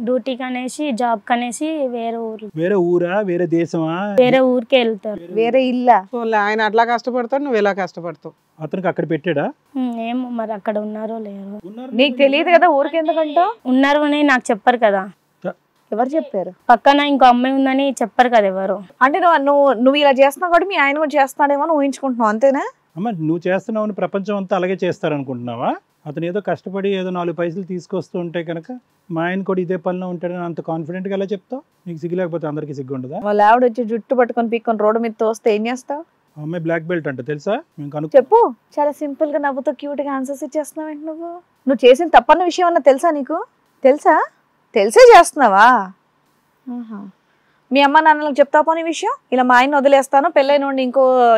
E: డ్యూటీకి అనేసి జాబ్ కనేసి
C: వేరే ఊరా వేరే దేశమా?
E: వేరే ఊరికే వెళ్తారు.
A: వేరే ఇల్లా?
D: పోన్లే, ఆయన అట్లా కష్టపడతాడు, నువ్వు ఇలా కష్టపడతావు.
C: అతనికి అక్కడ పెట్టాడా?
E: ఏమో మరి అక్కడ ఉన్నారో లేరో.
A: నీకు తెలియదు కదా ఊరికి ఎందుకంటావు?
E: ఉన్నారు అని నాకు చెప్పరు కదా.
A: ఎవరు చెప్పారు?
E: పక్కన ఇంకో అమ్మాయి ఉందని చెప్పరు కదా ఎవరు.
A: అంటే నువ్వు ఇలా చేస్తున్నావు కాబట్టి మీ ఆయన కూడా చేస్తున్నాడేమో అని ఊహించుకుంటున్నావు, అంతేనా?
C: అమ్మ నువ్వు చేస్తున్నావు అని ప్రపంచం అంతా అలాగే చేస్తారనుకుంటున్నావా? అతను ఏదో కష్టపడి ఏదో 4 పైసలు తీసుకొస్తూ ఉంటే కనుక మా ఆయన కూడా ఇదే పనిలో ఉంటాడని అంత కాన్ఫిడెంట్గా ఎలా చెప్తావు? నీకు సిగ్గు లేకపోతే అందరికీ సిగ్గు ఉండదా?
A: వాళ్ళ ఆవిడ వచ్చి జుట్టు పట్టుకొని పీక్కొని రోడ్డు మీద తోస్తే ఏం చేస్తావు?
C: ఆ అమ్మాయి బ్లాక్ బెల్ట్ అంట, తెలుసా? మేము
A: చెప్పు. చాలా సింపుల్ గా నవ్వుతో క్యూట్ గా ఆన్సర్స్ ఇచ్చేస్తున్నావు ఏంటి నువ్వు చేసిన తప్పన్న విషయం అన్న తెలుసా నీకు? తెలిసే చేస్తున్నావా? మీ అమ్మ నాన్నలకు చెప్తావు పోనీ విషయం, ఇలా మా ఆయన వదిలేస్తాను, పెళ్ళైన వాడిని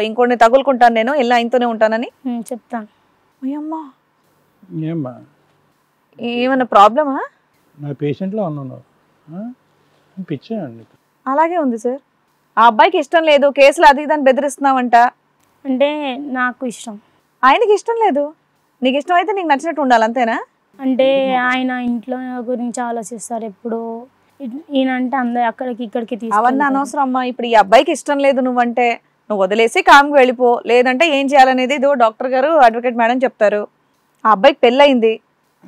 A: ఇంకోడిని తగులుకుంటాను, నేను ఇలా ఆయనతోనే ఉంటానని
E: చెప్తాను.
A: అమ్మా
C: ఏమ్మా
A: ఏమన్నా ప్రాబ్లమా?
C: నా పేషెంట్లో ఉన్నాను, పిచ్చానండి.
A: అలాగే ఉంది సార్. ఆ అబ్బాయికి ఇష్టం లేదు, కేసులు అది ఇదని బెదిరిస్తున్నావంట.
E: అంటే నాకు ఇష్టం,
A: ఆయనకి ఇష్టం లేదు. నీకు ఇష్టం అయితే నీకు నచ్చినట్టు ఉండాలి, అంతేనా?
E: అంటే ఆయన ఇంట్లో గురించి ఆలోచిస్తారు ఎప్పుడు. ఈయన అంటే అందరు అక్కడికి ఇక్కడికి
A: అవన్నీ అనవసరం అమ్మా. ఇప్పుడు ఈ అబ్బాయికి ఇష్టం లేదు నువ్వంటే, నువ్వు వదిలేసి కామ్కి వెళ్ళిపో. లేదంటే ఏం చేయాలనేది ఇదో డాక్టర్ గారు అడ్వకేట్ మేడం చెప్తారు. ఆ అబ్బాయికి పెళ్ళయింది,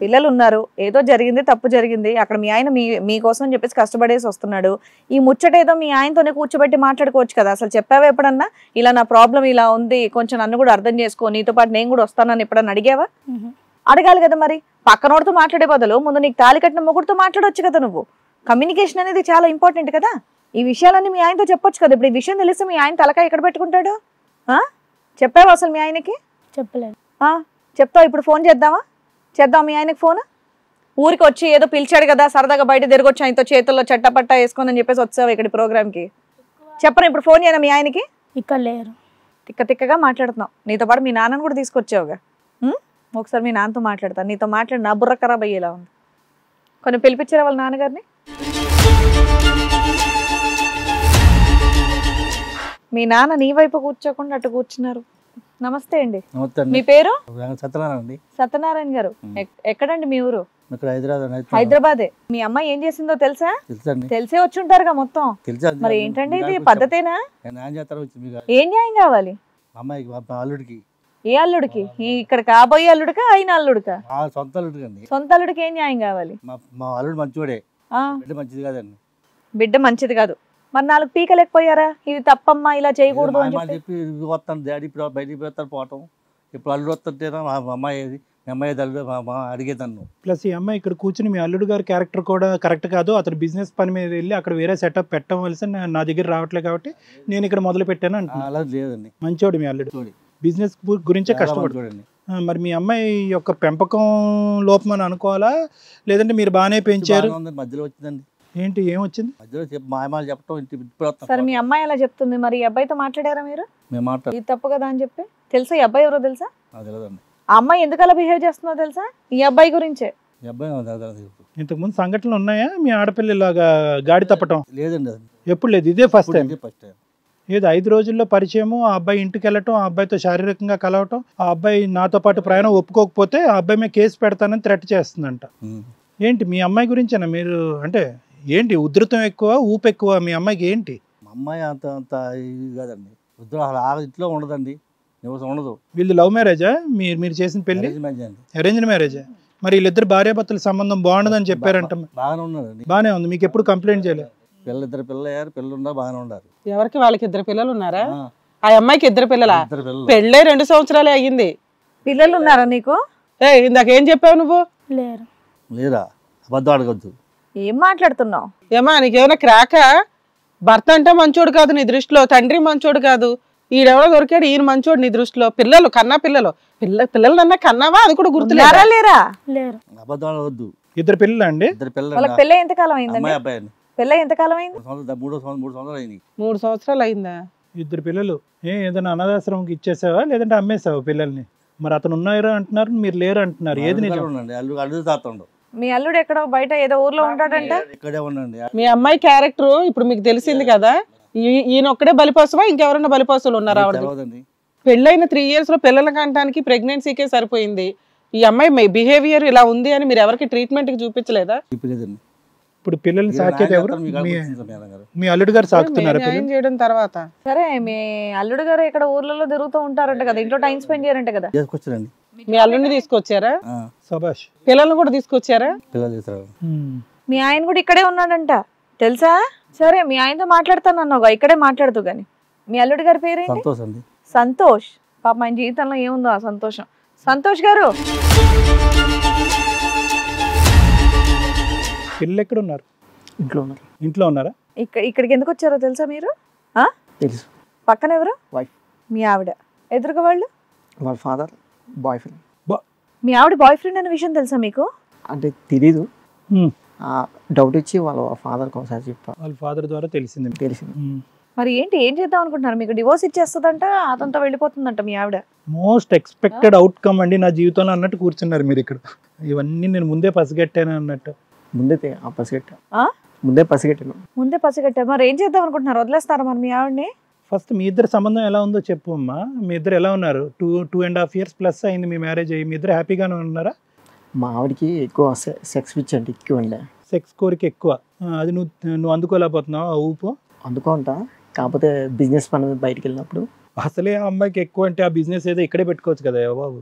A: పిల్లలు ఉన్నారు, ఏదో జరిగింది, తప్పు జరిగింది. అక్కడ మీ ఆయన మీకోసం అని చెప్పేసి కష్టపడేసి వస్తున్నాడు. ఈ ముచ్చట ఏదో మీ ఆయనతోనే కూర్చోబెట్టి మాట్లాడుకోవచ్చు కదా. అసలు చెప్పావా ఎప్పుడన్నా ఇలా నా ప్రాబ్లం ఇలా ఉంది, కొంచెం నన్ను కూడా అర్థం చేసుకో, నీతో పాటు నేను కూడా వస్తానని ఎప్పుడన్నా అడిగావా? అడగాలి కదా మరి. పక్కనోడితో మాట్లాడే బదులు ముందు నీకు తాళి కట్టిన మొగుడితో మాట్లాడొచ్చు కదా. నువ్వు కమ్యూనికేషన్ అనేది చాలా ఇంపార్టెంట్ కదా. ఈ విషయాలన్నీ మీ ఆయనతో చెప్పొచ్చు కదా. ఇప్పుడు ఈ విషయం తెలిస్తే మీ ఆయన తలకాయ ఎక్కడ పెట్టుకుంటాడు? చెప్పావా అసలు మీ ఆయనకి?
E: చెప్పలేదు.
A: చెప్తావు. ఇప్పుడు ఫోన్ చేద్దాం మీ ఆయనకి ఫోన్. ఊరికి వచ్చి ఏదో పిలిచాడు కదా, సరదాగా బయట తిరగొచ్చు ఆయనతో, చేతుల్లో చట్టపట్ట వేసుకొని అని చెప్పేసి వచ్చావు ఇక్కడ ప్రోగ్రామ్కి. చెప్పను ఇప్పుడు ఫోన్ చేయనా మీ ఆయనకి?
E: ఇక్కడ లేరు.
A: తిక్కగా మాట్లాడుతున్నావు. నీతో పాటు మీ నాన్నని కూడా తీసుకొచ్చావుగా. ఒకసారి మీ నాన్నతో మాట్లాడతాను. నీతో మాట్లాడి నా బుర్ర ఖరాబ్ అయ్యేలా ఉంది. కొన్ని పిలిపించారా వాళ్ళ నాన్నగారిని? మీ నాన్న నీ వైపు కూర్చోకుండా అటు కూర్చున్నారు. నమస్తే అండి. మీ పేరు? సత్యనారాయణ గారు. ఎక్కడండి మీ ఊరు? హైదరాబాదే. మీ అమ్మాయి ఏం చేసిందో తెలుసా? తెలిసే వచ్చి ఉంటారుగా మొత్తం. మరి ఏంటండి ఇది పద్ధతేనా? ఏం న్యాయం కావాలి? ఏ అల్లుడికి? ఇక్కడ కాబోయే అల్లుడికా అయిన అల్లుడికా? సొంత అల్లుడికి ఏం న్యాయం కావాలి? బిడ్డ మంచిది కాదు. మరి 4 పీకలేకపోయారా? ఇది తప్పమ్మా, ఇలా చేయకూడదు అని చెప్పి.
C: ప్లస్ ఈ అమ్మాయి ఇక్కడ కూర్చుని మీ అల్లుడు గారి క్యారెక్టర్ కూడా కరెక్ట్ కాదు, అతను బిజినెస్ పని మీద వెళ్ళి అక్కడ వేరే సెటప్ పెట్టవలసి నా దగ్గర రావట్లేదు కాబట్టి నేను ఇక్కడ మొదలు పెట్టాను అంటున్నాను. మంచోడు మీ అల్లుడు, బిజినెస్ గురించే కష్టపడుతుంది. మరి మీ అమ్మాయి యొక్క పెంపకం లోపం అని అనుకోవాలా, లేదంటే మీరు బాగానే పెంచారు?
B: మధ్యలో వచ్చిందండి.
C: ఏంటి ఏమొచ్చింది?
A: సరే మీ అమ్మాయి అలా చెప్తుంది, మరి ఈ అబ్బాయితో మాట్లాడారా మీరు? ఇది తప్పు కదా అని చెప్పి. తెలుసా ఈ అబ్బాయి ఎవరో? తెలుసా? ఆ అమ్మాయి ఎందుకు అలా బిహేవ్ చేస్తుందో తెలుసా? ఈ అబ్బాయి గురించే.
C: ఇంతకుముందు సంఘటనలు ఉన్నాయా మీ ఆడపిల్ల ఇలాగా గాడి తప్పటం?
B: లేదండి,
C: ఎప్పుడు లేదు, ఇదే ఫస్ట్ టైం. ఏదో 5 రోజుల్లో పరిచయము, ఆ అబ్బాయి ఇంటికి వెళ్ళటం, ఆ అబ్బాయితో శారీరకంగా కలవటం, ఆ అబ్బాయి నాతో పాటు ప్రయాణం ఒప్పుకోకపోతే ఆ అబ్బాయి మీద కేసు పెడతానని థ్రెట్ చేస్తుందంట. ఏంటి మీ అమ్మాయి గురించేనా మీరు? అంటే ఏంటి ఉధృతం ఎక్కువ, ఊపు ఎక్కువ మీ అమ్మాయికి? ఏంటి
B: మా అమ్మాయి అంత ఇది కాదండి, ఇంట్లో ఉండదండి, ఉండదు.
C: వీళ్ళు లవ్ మ్యారేజా? మీరు చేసిన పెళ్లి అరేంజ్డ్ మ్యారేజా? మరి వీళ్ళిద్దరు భార్యాభర్తల సంబంధం బాగుండదని చెప్పారంట.
B: బాగానే ఉన్నదండి.
C: బాగానే ఉంది, మీకు ఎప్పుడు కంప్లైంట్ చేయలేదు?
B: 2 పిల్లలు అయ్యారు, పిల్లలు ఉన్నా బాగానే ఉన్నారు.
D: ఎవరికి? వాళ్ళకి 2 పిల్లలు ఉన్నారా? ఆ అమ్మాయికి 2 పిల్లలా? పెళ్ళే 2 సంవత్సరాలే అయ్యింది.
A: పిల్లలు ఉన్నారా నీకు?
D: ఇందాకేం చెప్పావు నువ్వు?
B: లేరా? అబద్ధం అడగద్దు.
A: ఏం మాట్లాడుతున్నావు?
D: ఏమా నీకేమైనా క్రాకా? భర్త అంటే మంచోడు కాదు నీ దృష్టిలో, తండ్రి మంచోడు కాదు, ఈడెవడో దొరికాడు ఈయన మంచోడు నీ దృష్టిలో, పిల్లలు కన్నా పిల్లలన్నా కన్నావా అది కూడా
A: ఉన్నారా
D: గుర్తులేరా?
A: లేరా?
E: లేరు.
F: అబద్ధాలు వద్దు.
C: ఇద్దరు పిల్లలు అండి?
F: ఇద్దరు పిల్లలు,
A: వాళ్ళకి పెళ్ళి ఎంతకాలం అయిందండి?
F: అమ్మాయి అబ్బాయి అండి.
A: పెళ్ళి ఎంతకాలం అయింది?
F: 3 సంవత్సరాలు అయింది.
D: 3 సంవత్సరాలు అయిందా?
C: ఇద్దరు పిల్లలు. ఏదైనా అనాథాశ్రమంకి ఇచ్చేసావా లేదంటే అమ్మేసావా పిల్లల్ని? మరి అతను ఉన్నారా అంటున్నారు, మీరు లేరు అంటున్నారు, ఏది నిజం?
F: ఉండండి అల్లు తాతండు.
A: మీ అల్లుడు ఎక్కడో బయట ఏదో ఊర్లో ఉంటాడంట.
F: ఇక్కడే ఉండండి.
D: మీ అమ్మాయి క్యారెక్టర్ ఇప్పుడు మీకు తెలిసింది కదా, ఈయన ఒక్కడే బలిపశువా ఇంకెవరైనా బలిపశువులు ఉన్నారా? ఆవిడ
F: తెలియదండి.
D: పెళ్ళైన 3 years లో పిల్లల కంటానికి ప్రెగ్నెన్సీకే సరిపోయింది. ఈ అమ్మాయి బిహేవియర్ ఇలా ఉంది అని మీరు ఎవరికి ట్రీట్మెంట్ కి చూపించలేదా?
F: చెప్పలేదండి.
C: ఇప్పుడు పిల్లల్ని సాకేది ఎవరు?
F: గారు
C: మీ అల్లుడు గారు సాకుతున్నారా
D: న్యాయం
C: పిల్లలు?
D: చేయడం తర్వాత
A: సరే, మీ అల్లుడు గారు ఇక్కడ ఊర్లలో తిరుగుతూ ఉంటారంట కదా, ఇంట్లో టైం స్పెండ్ చేయారంట కదా.
F: చేసుకొచ్చారండి.
D: మీ అల్లుడిని తీసుకొచ్చారా?
C: సబాష్.
D: పిల్లల్ని కూడా తీసుకొచ్చారా?
F: పిల్లలు చేస్తారు.
A: మీ ఆయన కూడా ఇక్కడే ఉన్నాడంట తెలుసా? సరే, మీ ఆయనతో మాట్లాడతాను అన్నావుగా, ఇక్కడే మాట్లాడుతూ గాని. మీ అల్లుడి గారి పేరేంటి?
F: సంతోష్ అండి.
A: సంతోష్. పాప ఆయన జీవితంలో ఏముందో ఆ సంతోషం. సంతోష్ గారు,
C: పిల్లలు ఎక్కడ ఉన్నారు?
G: ఇంట్లో ఉన్నారు.
C: ఇంట్లో ఉన్నారా?
A: ఇక్కడికి ఎందుకు వచ్చారో తెలుసా మీరు?
G: తెలుసు.
A: పక్కన ఎవరు?
G: వైఫ్.
A: మీ ఆవిడ. ఎదురుగా వాళ్ళు?
G: వాళ్ళ ఫాదర్ బాయ్ ఫ్రెండ్.
A: మీ ఆవిడ బాయ్ ఫ్రెండ్ అనే విషయం తెలుసా మీకు?
G: అంటే తెలీదు,
C: హ్మ్.
G: డౌట్ ఇచ్చి వాళ్ళ ఫాదర్కి ఒకసారి చెప్పా,
C: వాళ్ళ ఫాదర్ ద్వారా తెలిసింది.
G: తెలిసింది.
A: మరి ఏం చేద్దాం అనుకుంటున్నారు? మీకు డివోర్స్ ఇచ్చేస్తుందంట, అతనితో వెళ్ళిపోతుందంట మీ ఆవిడ.
C: మోస్ట్ ఎక్స్పెక్టెడ్ అవుట్కమ్ అండి నా జీవితంలో అన్నట్టు కూర్చున్నారు మీరు ఇక్కడ. ఇవన్నీ నేను ముందే పసిగట్టాను అన్నట్టు.
G: ముందే పసిగట్టాను.
A: ముందే పసిగట్టారు. మరి ఏం చేద్దాం అనుకుంటున్నారు? వదిలేస్తారా మరి మీ ఆవిడని?
C: ఫస్ట్ మీ ఇద్దరు సంబంధం ఎలా ఉందో చెప్పు అమ్మా. మీ ఇద్దరు ఎలా ఉన్నారు? 2.5 years ప్లస్ అయింది మీ మ్యారేజ్ అయ్యి. మీ ఇద్దరు హ్యాపీగానే ఉన్నారా?
G: మా ఆవిడకి ఎక్కువ సెక్స్ పిచ్ అంటే ఎక్కువ ఉండే.
C: సెక్స్ కోరిక ఎక్కువ. అది నువ్వు అందుకోలేకపోతున్నావు ఆ ఊపు?
G: అందుకుంటా, కాకపోతే బిజినెస్ పని మీద బయటికి వెళ్ళినప్పుడు.
C: అసలే ఆ అమ్మాయికి ఎక్కువ అంటే ఆ బిజినెస్ ఏదో ఇక్కడే పెట్టుకోవచ్చు కదా బాబు.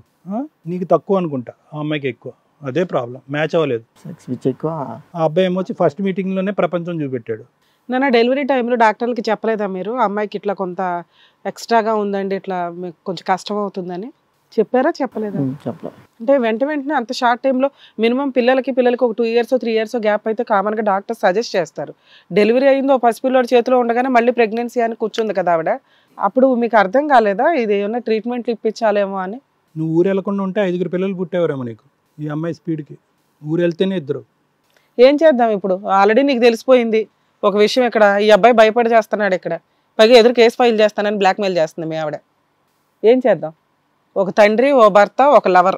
C: నీకు తక్కువ అనుకుంటా, ఆ అమ్మాయికి ఎక్కువ. అదే ప్రాబ్లం, మ్యాచ్ అవ్వలేదు.
G: సెక్స్ పిచ్ ఎక్కువ.
C: ఆ అబ్బాయి ఏమొచ్చి ఫస్ట్ మీటింగ్లోనే ప్రపంచం చూపెట్టాడు.
D: నాన్న డెలివరీ టైంలో డాక్టర్లకి చెప్పలేదా మీరు అమ్మాయికి ఇట్లా కొంత ఎక్స్ట్రాగా ఉందండి, ఇట్లా మీకు కొంచెం కష్టం అవుతుందని చెప్పారా? చెప్పలేదా?
G: చెప్పలేదు.
D: అంటే వెంటనే అంత షార్ట్ టైంలో మినిమం పిల్లలకి ఒక 2 years 3 years గ్యాప్ అయితే కామన్గా డాక్టర్ సజెస్ట్ చేస్తారు. డెలివరీ అయిందో పసిపిల్లోడి చేతిలో ఉండగానే మళ్ళీ ప్రెగ్నెన్సీ అని కూర్చుంది కదా ఆవిడ, అప్పుడు మీకు అర్థం కాలేదా ఇది ఏమన్నా ట్రీట్మెంట్లు ఇప్పించాలేమో అని?
C: నువ్వు ఊరు వెళ్ళకుండా ఉంటే 5 పిల్లలు పుట్టేవారేమో నీకు. ఈ అమ్మాయి స్పీడ్కి ఊరు వెళ్తేనే ఇద్దరు.
D: ఏం చేద్దాం ఇప్పుడు? ఆల్రెడీ నీకు తెలిసిపోయింది ఒక విషయం, ఇక్కడ ఈ అబ్బాయి భయపడి చేస్తున్నాడు, ఇక్కడ పైగా ఎదురు కేసు ఫైల్ చేస్తానని బ్లాక్మెయిల్ చేస్తుంది మీ ఆవిడ. ఏం చేద్దాం? ఒక తండ్రి, ఓ భర్త, ఒక లవర్.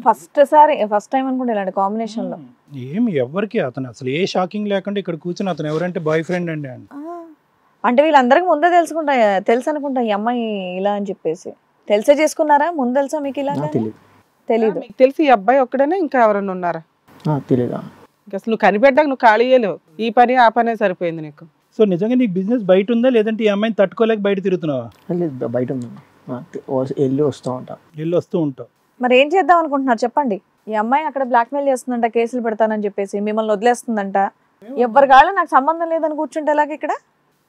A: ఫస్ట్ టైం అనుకుంటే ఇలాంటి కాంబినేషన్ లో.
C: ఏమి ఎవరికి అతను అసలు ఏ షాకింగ్ లేకుండా ఇక్కడ కూర్చుని అతను ఎవరంటే బాయ్ ఫ్రెండ్ అండి అని.
A: అంటే వీళ్ళందరికీ ముందే తెలుసు అనుకుంటా ఈ అమ్మాయి ఇలా అని చెప్పేసి. తెలిసే చేసుకున్నారా? ముందు తెలుసా మీకు ఇలా? తెలీదు.
D: మీకు తెలిసి ఈ అబ్బాయి ఒక్కడనే ఇంకా ఎవరన్నా ఉన్నారా?
G: తెలీదా?
D: అసలు నువ్వు కనిపెట్టాక నువ్వు ఖాళీ చేయలేవు, ఈ పని ఆ పనే సరిపోయింది నీకు.
C: సో నిజంగా నీకు బిజినెస్ బయట ఉందా లేదంటే ఈ అమ్మాయిని తట్టుకోలేక బయట తిరుగుతున్నావా?
G: లేదు, బయట ఉందన్న, వెళ్ళి వస్తూ ఉంటా.
C: వెళ్ళి వస్తూ ఉంటావు.
A: మరి ఏం చేద్దాం అనుకుంటున్నారు చెప్పండి? ఈ అమ్మాయి అక్కడ బ్లాక్మెయిల్ చేస్తుందంట, కేసులు పెడతానని చెప్పేసి మిమ్మల్ని వదిలేస్తుందంట. ఎవరి కాళ్ళ నాకు సంబంధం లేదని కూర్చుంటే ఎలాగ ఇక్కడ?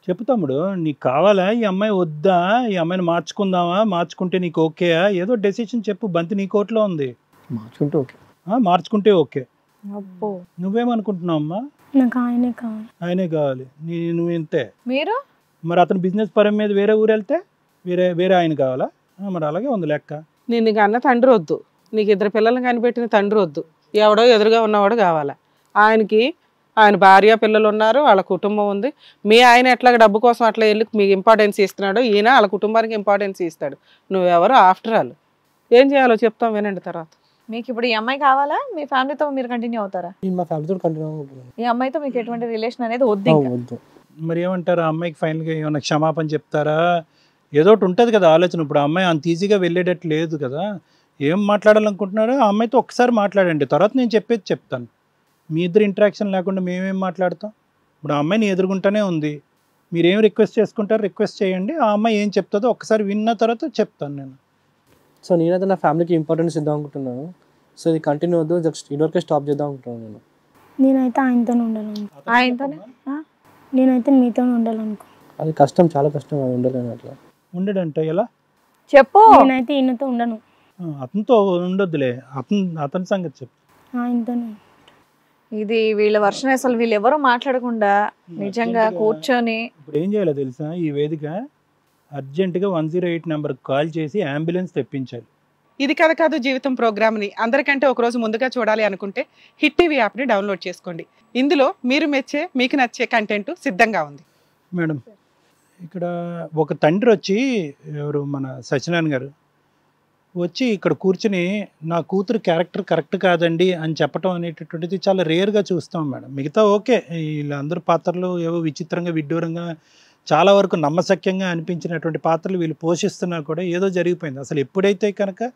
C: చెప్పు తమ్ముడు, నీకు కావాలా ఈ అమ్మాయి వద్దా? ఈ అమ్మాయిని మార్చుకుందామా? మార్చుకుంటే నీకు ఓకేయా? ఏదో డెసిషన్ చెప్పు, బంతి నీ కోట్లో ఉంది.
G: మార్చుకుంటే ఓకే.
C: మార్చుకుంటే ఓకే.
A: అబ్బో,
C: నువ్వేమనుకుంటున్నావు అమ్మా?
E: నాకు ఆయనే కావాలి.
C: ఆయనే కావాలి. నువ్వు ఇంతే.
A: మీరు
C: మరి అతను బిజినెస్ పరం మీద వేరే ఊరు వెళ్తే వేరే ఆయన కావాలా? మరి అలాగే ఉంది లెక్క.
D: నేను నీకు అన్న తండ్రి వద్దు, నీకు 2 పిల్లల్ని కనిపెట్టిన తండ్రి వద్దు, ఎవడో ఎదురుగా ఉన్నవాడు కావాలా. ఆయన భార్య పిల్లలు ఉన్నారు, వాళ్ళ కుటుంబం ఉంది. మీ ఆయన ఎట్లా డబ్బు కోసం అట్లా వెళ్ళి మీకు ఇంపార్టెన్స్ ఇస్తున్నాడు, ఈయన వాళ్ళ కుటుంబానికి ఇంపార్టెన్స్ ఇస్తాడు. నువ్వెవరు ఆఫ్టర్ ఆల్? ఏం చేయాలో చెప్తాం వినండి తర్వాత.
A: మీకు ఇప్పుడు ఈ అమ్మాయి కావాలా? మీ ఫ్యామిలీతో మీరు కంటిన్యూ అవుతారా?
B: నేను మా ఫ్యామిలీతో కంటిన్యూ అవుతున్నాను.
A: ఈ అమ్మాయితో మీకు ఎటువంటి రిలేషన్ అనేది వద్దు ఇంకా?
B: వద్దు.
C: మరి ఏమంటారు? ఆ అమ్మాయికి ఫైనల్గా ఏమైనా క్షమాపణ చెప్తారా? ఏదో ఒకటి ఉంటుంది కదా ఆలోచన. ఇప్పుడు ఆ అమ్మాయి అంత ఈజీగా వెళ్ళేటట్టు లేదు కదా. ఏం మాట్లాడాలనుకుంటున్నారో ఆ అమ్మాయితో ఒక్కసారి మాట్లాడండి, తర్వాత నేను చెప్పేది చెప్తాను. మీ ఇద్దరు ఇంటరాక్షన్ లేకుండా మేమేం మాట్లాడతాం? ఇప్పుడు ఆ అమ్మాయిని ఎదుర్కొంటూనే ఉంది. మీరేం రిక్వెస్ట్ చేసుకుంటారో రిక్వెస్ట్ చేయండి. ఆ అమ్మాయి ఏం చెప్తుందో ఒక్కసారి విన్న తర్వాత చెప్తాను నేను.
B: సో నేనైతే నా ఫ్యామిలీకి ఇంపార్టెన్స్ ఇద్దాం అనుకుంటున్నాను. సో ఇది కంటిన్యూ వద్దు, జస్ట్ ఇదివరకే స్టాప్ చేద్దాం అనుకుంటున్నాను.
E: నేనైతే ఆయనతో ఉండాలనుకో.
A: ఆయనతోనే?
E: నేనైతే మీతో ఉండాలనుకో.
B: అది కష్టం, చాలా కష్టం. అది ఉండలేను అట్లా.
C: ఉండడంటే ఎలా
A: చెప్పు.
E: నేనైతే ఈయనతో ఉండను.
C: అతనితో ఉండొద్దులే, అతని సంగతి చెప్పు.
E: ఆయనతోనే.
A: ఇది వీళ్ళ వర్షం అసలు వీళ్ళు ఎవరో మాట్లాడకుండా నిజంగా కూర్చొని
C: ఇప్పుడు ఏం చేయాలో తెలుసా, ఈ వేదిక అర్జెంటుగా 108 నెంబర్కి కాల్ చేసి అంబులెన్స్ తెప్పించాలి.
D: ఇది కథ కాదు జీవితం ప్రోగ్రామ్ని అందరికంటే ఒక రోజు ముందుగా చూడాలి అనుకుంటే హిట్ టీవీ యాప్ని డౌన్లోడ్ చేసుకోండి. ఇందులో మీరు మెచ్చే మీకు నచ్చే కంటెంట్ సిద్ధంగా ఉంది.
C: మేడం, ఇక్కడ ఒక తండ్రి వచ్చి, ఎవరు మన సత్యనారాయణ గారు వచ్చి ఇక్కడ కూర్చుని నా కూతురు క్యారెక్టర్ కరెక్ట్ కాదండి అని చెప్పడం అనేటటువంటిది చాలా రేర్గా చూస్తాం మేడం. మిగతా ఓకే, వీళ్ళందరూ పాత్రలు ఏవో విచిత్రంగా విడ్డూరంగా చాలా వరకు నమ్మశక్యంగా అనిపించినటువంటి పాత్రలు వీళ్ళు పోషిస్తున్నా కూడా ఏదో జరిగిపోయింది. అసలు ఎప్పుడైతే కనుక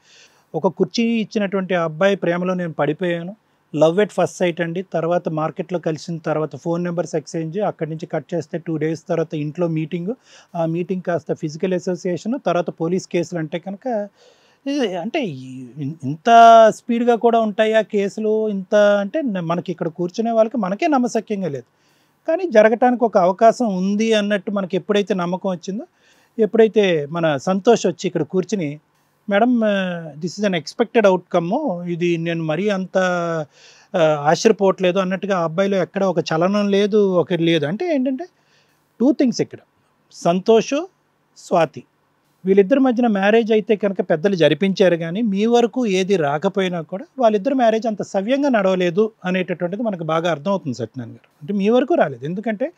C: ఒక కుర్చీ ఇచ్చినటువంటి అబ్బాయి ప్రేమలో నేను పడిపోయాను, లవ్ ఎట్ ఫస్ట్ సైట్ అండి, తర్వాత మార్కెట్లో కలిసిన తర్వాత ఫోన్ నెంబర్స్ ఎక్స్చేంజ్, అక్కడి నుంచి కట్ చేస్తే 2 days తర్వాత ఇంట్లో మీటింగు, ఆ మీటింగ్ కాస్త ఫిజికల్ అసోసియేషన్, తర్వాత పోలీస్ కేసులు అంటే కనుక అంటే ఇంత స్పీడ్గా కూడా ఉంటాయా కేసులు? ఇంత అంటే మనకి ఇక్కడ కూర్చునే వాళ్ళకి మనకే నమ్మశక్యంగా లేదు, కానీ జరగటానికి ఒక అవకాశం ఉంది అన్నట్టు మనకి ఎప్పుడైతే నమ్మకం వచ్చిందో, ఎప్పుడైతే మన సంతోష్ వచ్చి ఇక్కడ కూర్చుని madam this is an expected outcome, ఇది నేను మరీ అంత ఆశ్చర్యపోవట్లేదు అన్నట్టుగా ఆ అబ్బాయిలో ఎక్కడ ఒక చలనం లేదు, ఒకటి లేదు. అంటే ఏంటంటే 2 things ఇక్కడ, సంతోష్ స్వాతి వీళ్ళిద్దరి మధ్యన మ్యారేజ్ అయితే కనుక పెద్దలు జరిపించారు, కానీ మీ వరకు ఏది రాకపోయినా కూడా వాళ్ళిద్దరు మ్యారేజ్ అంత సవ్యంగా నడవలేదు అనేటటువంటిది మనకు బాగా అర్థమవుతుంది సత్యనారాయణ గారు. అంటే మీ వరకు రాలేదు, ఎందుకంటే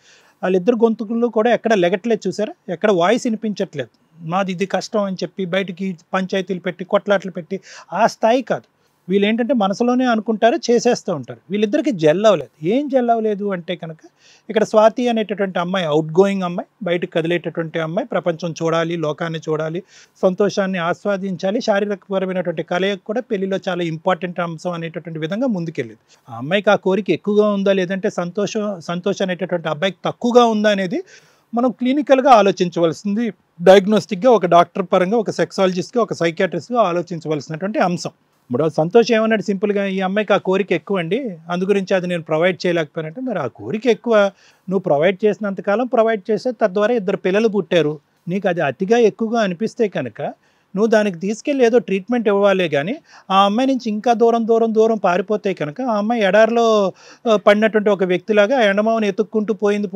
C: వాళ్ళిద్దరు గొంతుకులు కూడా ఎక్కడ లెగట్లేదు, చూసారా, ఎక్కడ వాయిస్ వినిపించట్లేదు, మాది ఇది కష్టం అని చెప్పి బయటికి పంచాయతీలు పెట్టి కొట్లాట్లు పెట్టి ఆ స్థాయి కాదు. వీళ్ళు ఏంటంటే మనసులోనే అనుకుంటారు, చేసేస్తూ ఉంటారు. వీళ్ళిద్దరికి జెల్ అవ్వలేదు. ఏం జెల్ అవ్వలేదు అంటే కనుక ఇక్కడ స్వాతి అనేటటువంటి అమ్మాయి అవుట్ గోయింగ్ అమ్మాయి, బయటకు కదిలేటటువంటి అమ్మాయి, ప్రపంచం చూడాలి, లోకాన్ని చూడాలి, సంతోషాన్ని ఆస్వాదించాలి, శారీరకపరమైనటువంటి కలయిక కూడా పెళ్లిలో చాలా ఇంపార్టెంట్ అంశం అనేటటువంటి విధంగా ముందుకెళ్ళింది. ఆ అమ్మాయికి ఆ కోరిక ఎక్కువగా ఉందా లేదంటే సంతోషం అనేటటువంటి అబ్బాయికి తక్కువగా ఉందా అనేది మనం క్లినికల్గా ఆలోచించవలసింది, డయాగ్నోస్టిక్గా ఒక డాక్టర్ పరంగా, ఒక సెక్సాలజిస్ట్గా, ఒక సైకియాట్రిస్ట్గా ఆలోచించవలసినటువంటి అంశం. ఇప్పుడు సంతోష్ ఏమన్నాడు సింపుల్గా, ఈ అమ్మాయికి ఆ కోరిక ఎక్కువ అండి, అందు గురించి అది నేను ప్రొవైడ్ చేయలేకపోయానంటే, మరి ఆ కోరిక ఎక్కువ, నువ్వు ప్రొవైడ్ చేసినంతకాలం ప్రొవైడ్ చేస్తే తద్వారా 2 పిల్లలు పుట్టారు, నీకు అది అతిగా ఎక్కువగా అనిపిస్తే కనుక నువ్వు దానికి తీసుకెళ్ళి ఏదో ట్రీట్మెంట్ ఇవ్వాలే, కానీ ఆ అమ్మాయి నుంచి ఇంకా దూరం పారిపోతే కనుక ఆ అమ్మాయి ఎడారిలో పడినటువంటి ఒక వ్యక్తిలాగా ఎండమావని ఎత్తుక్కుంటూ పోయింది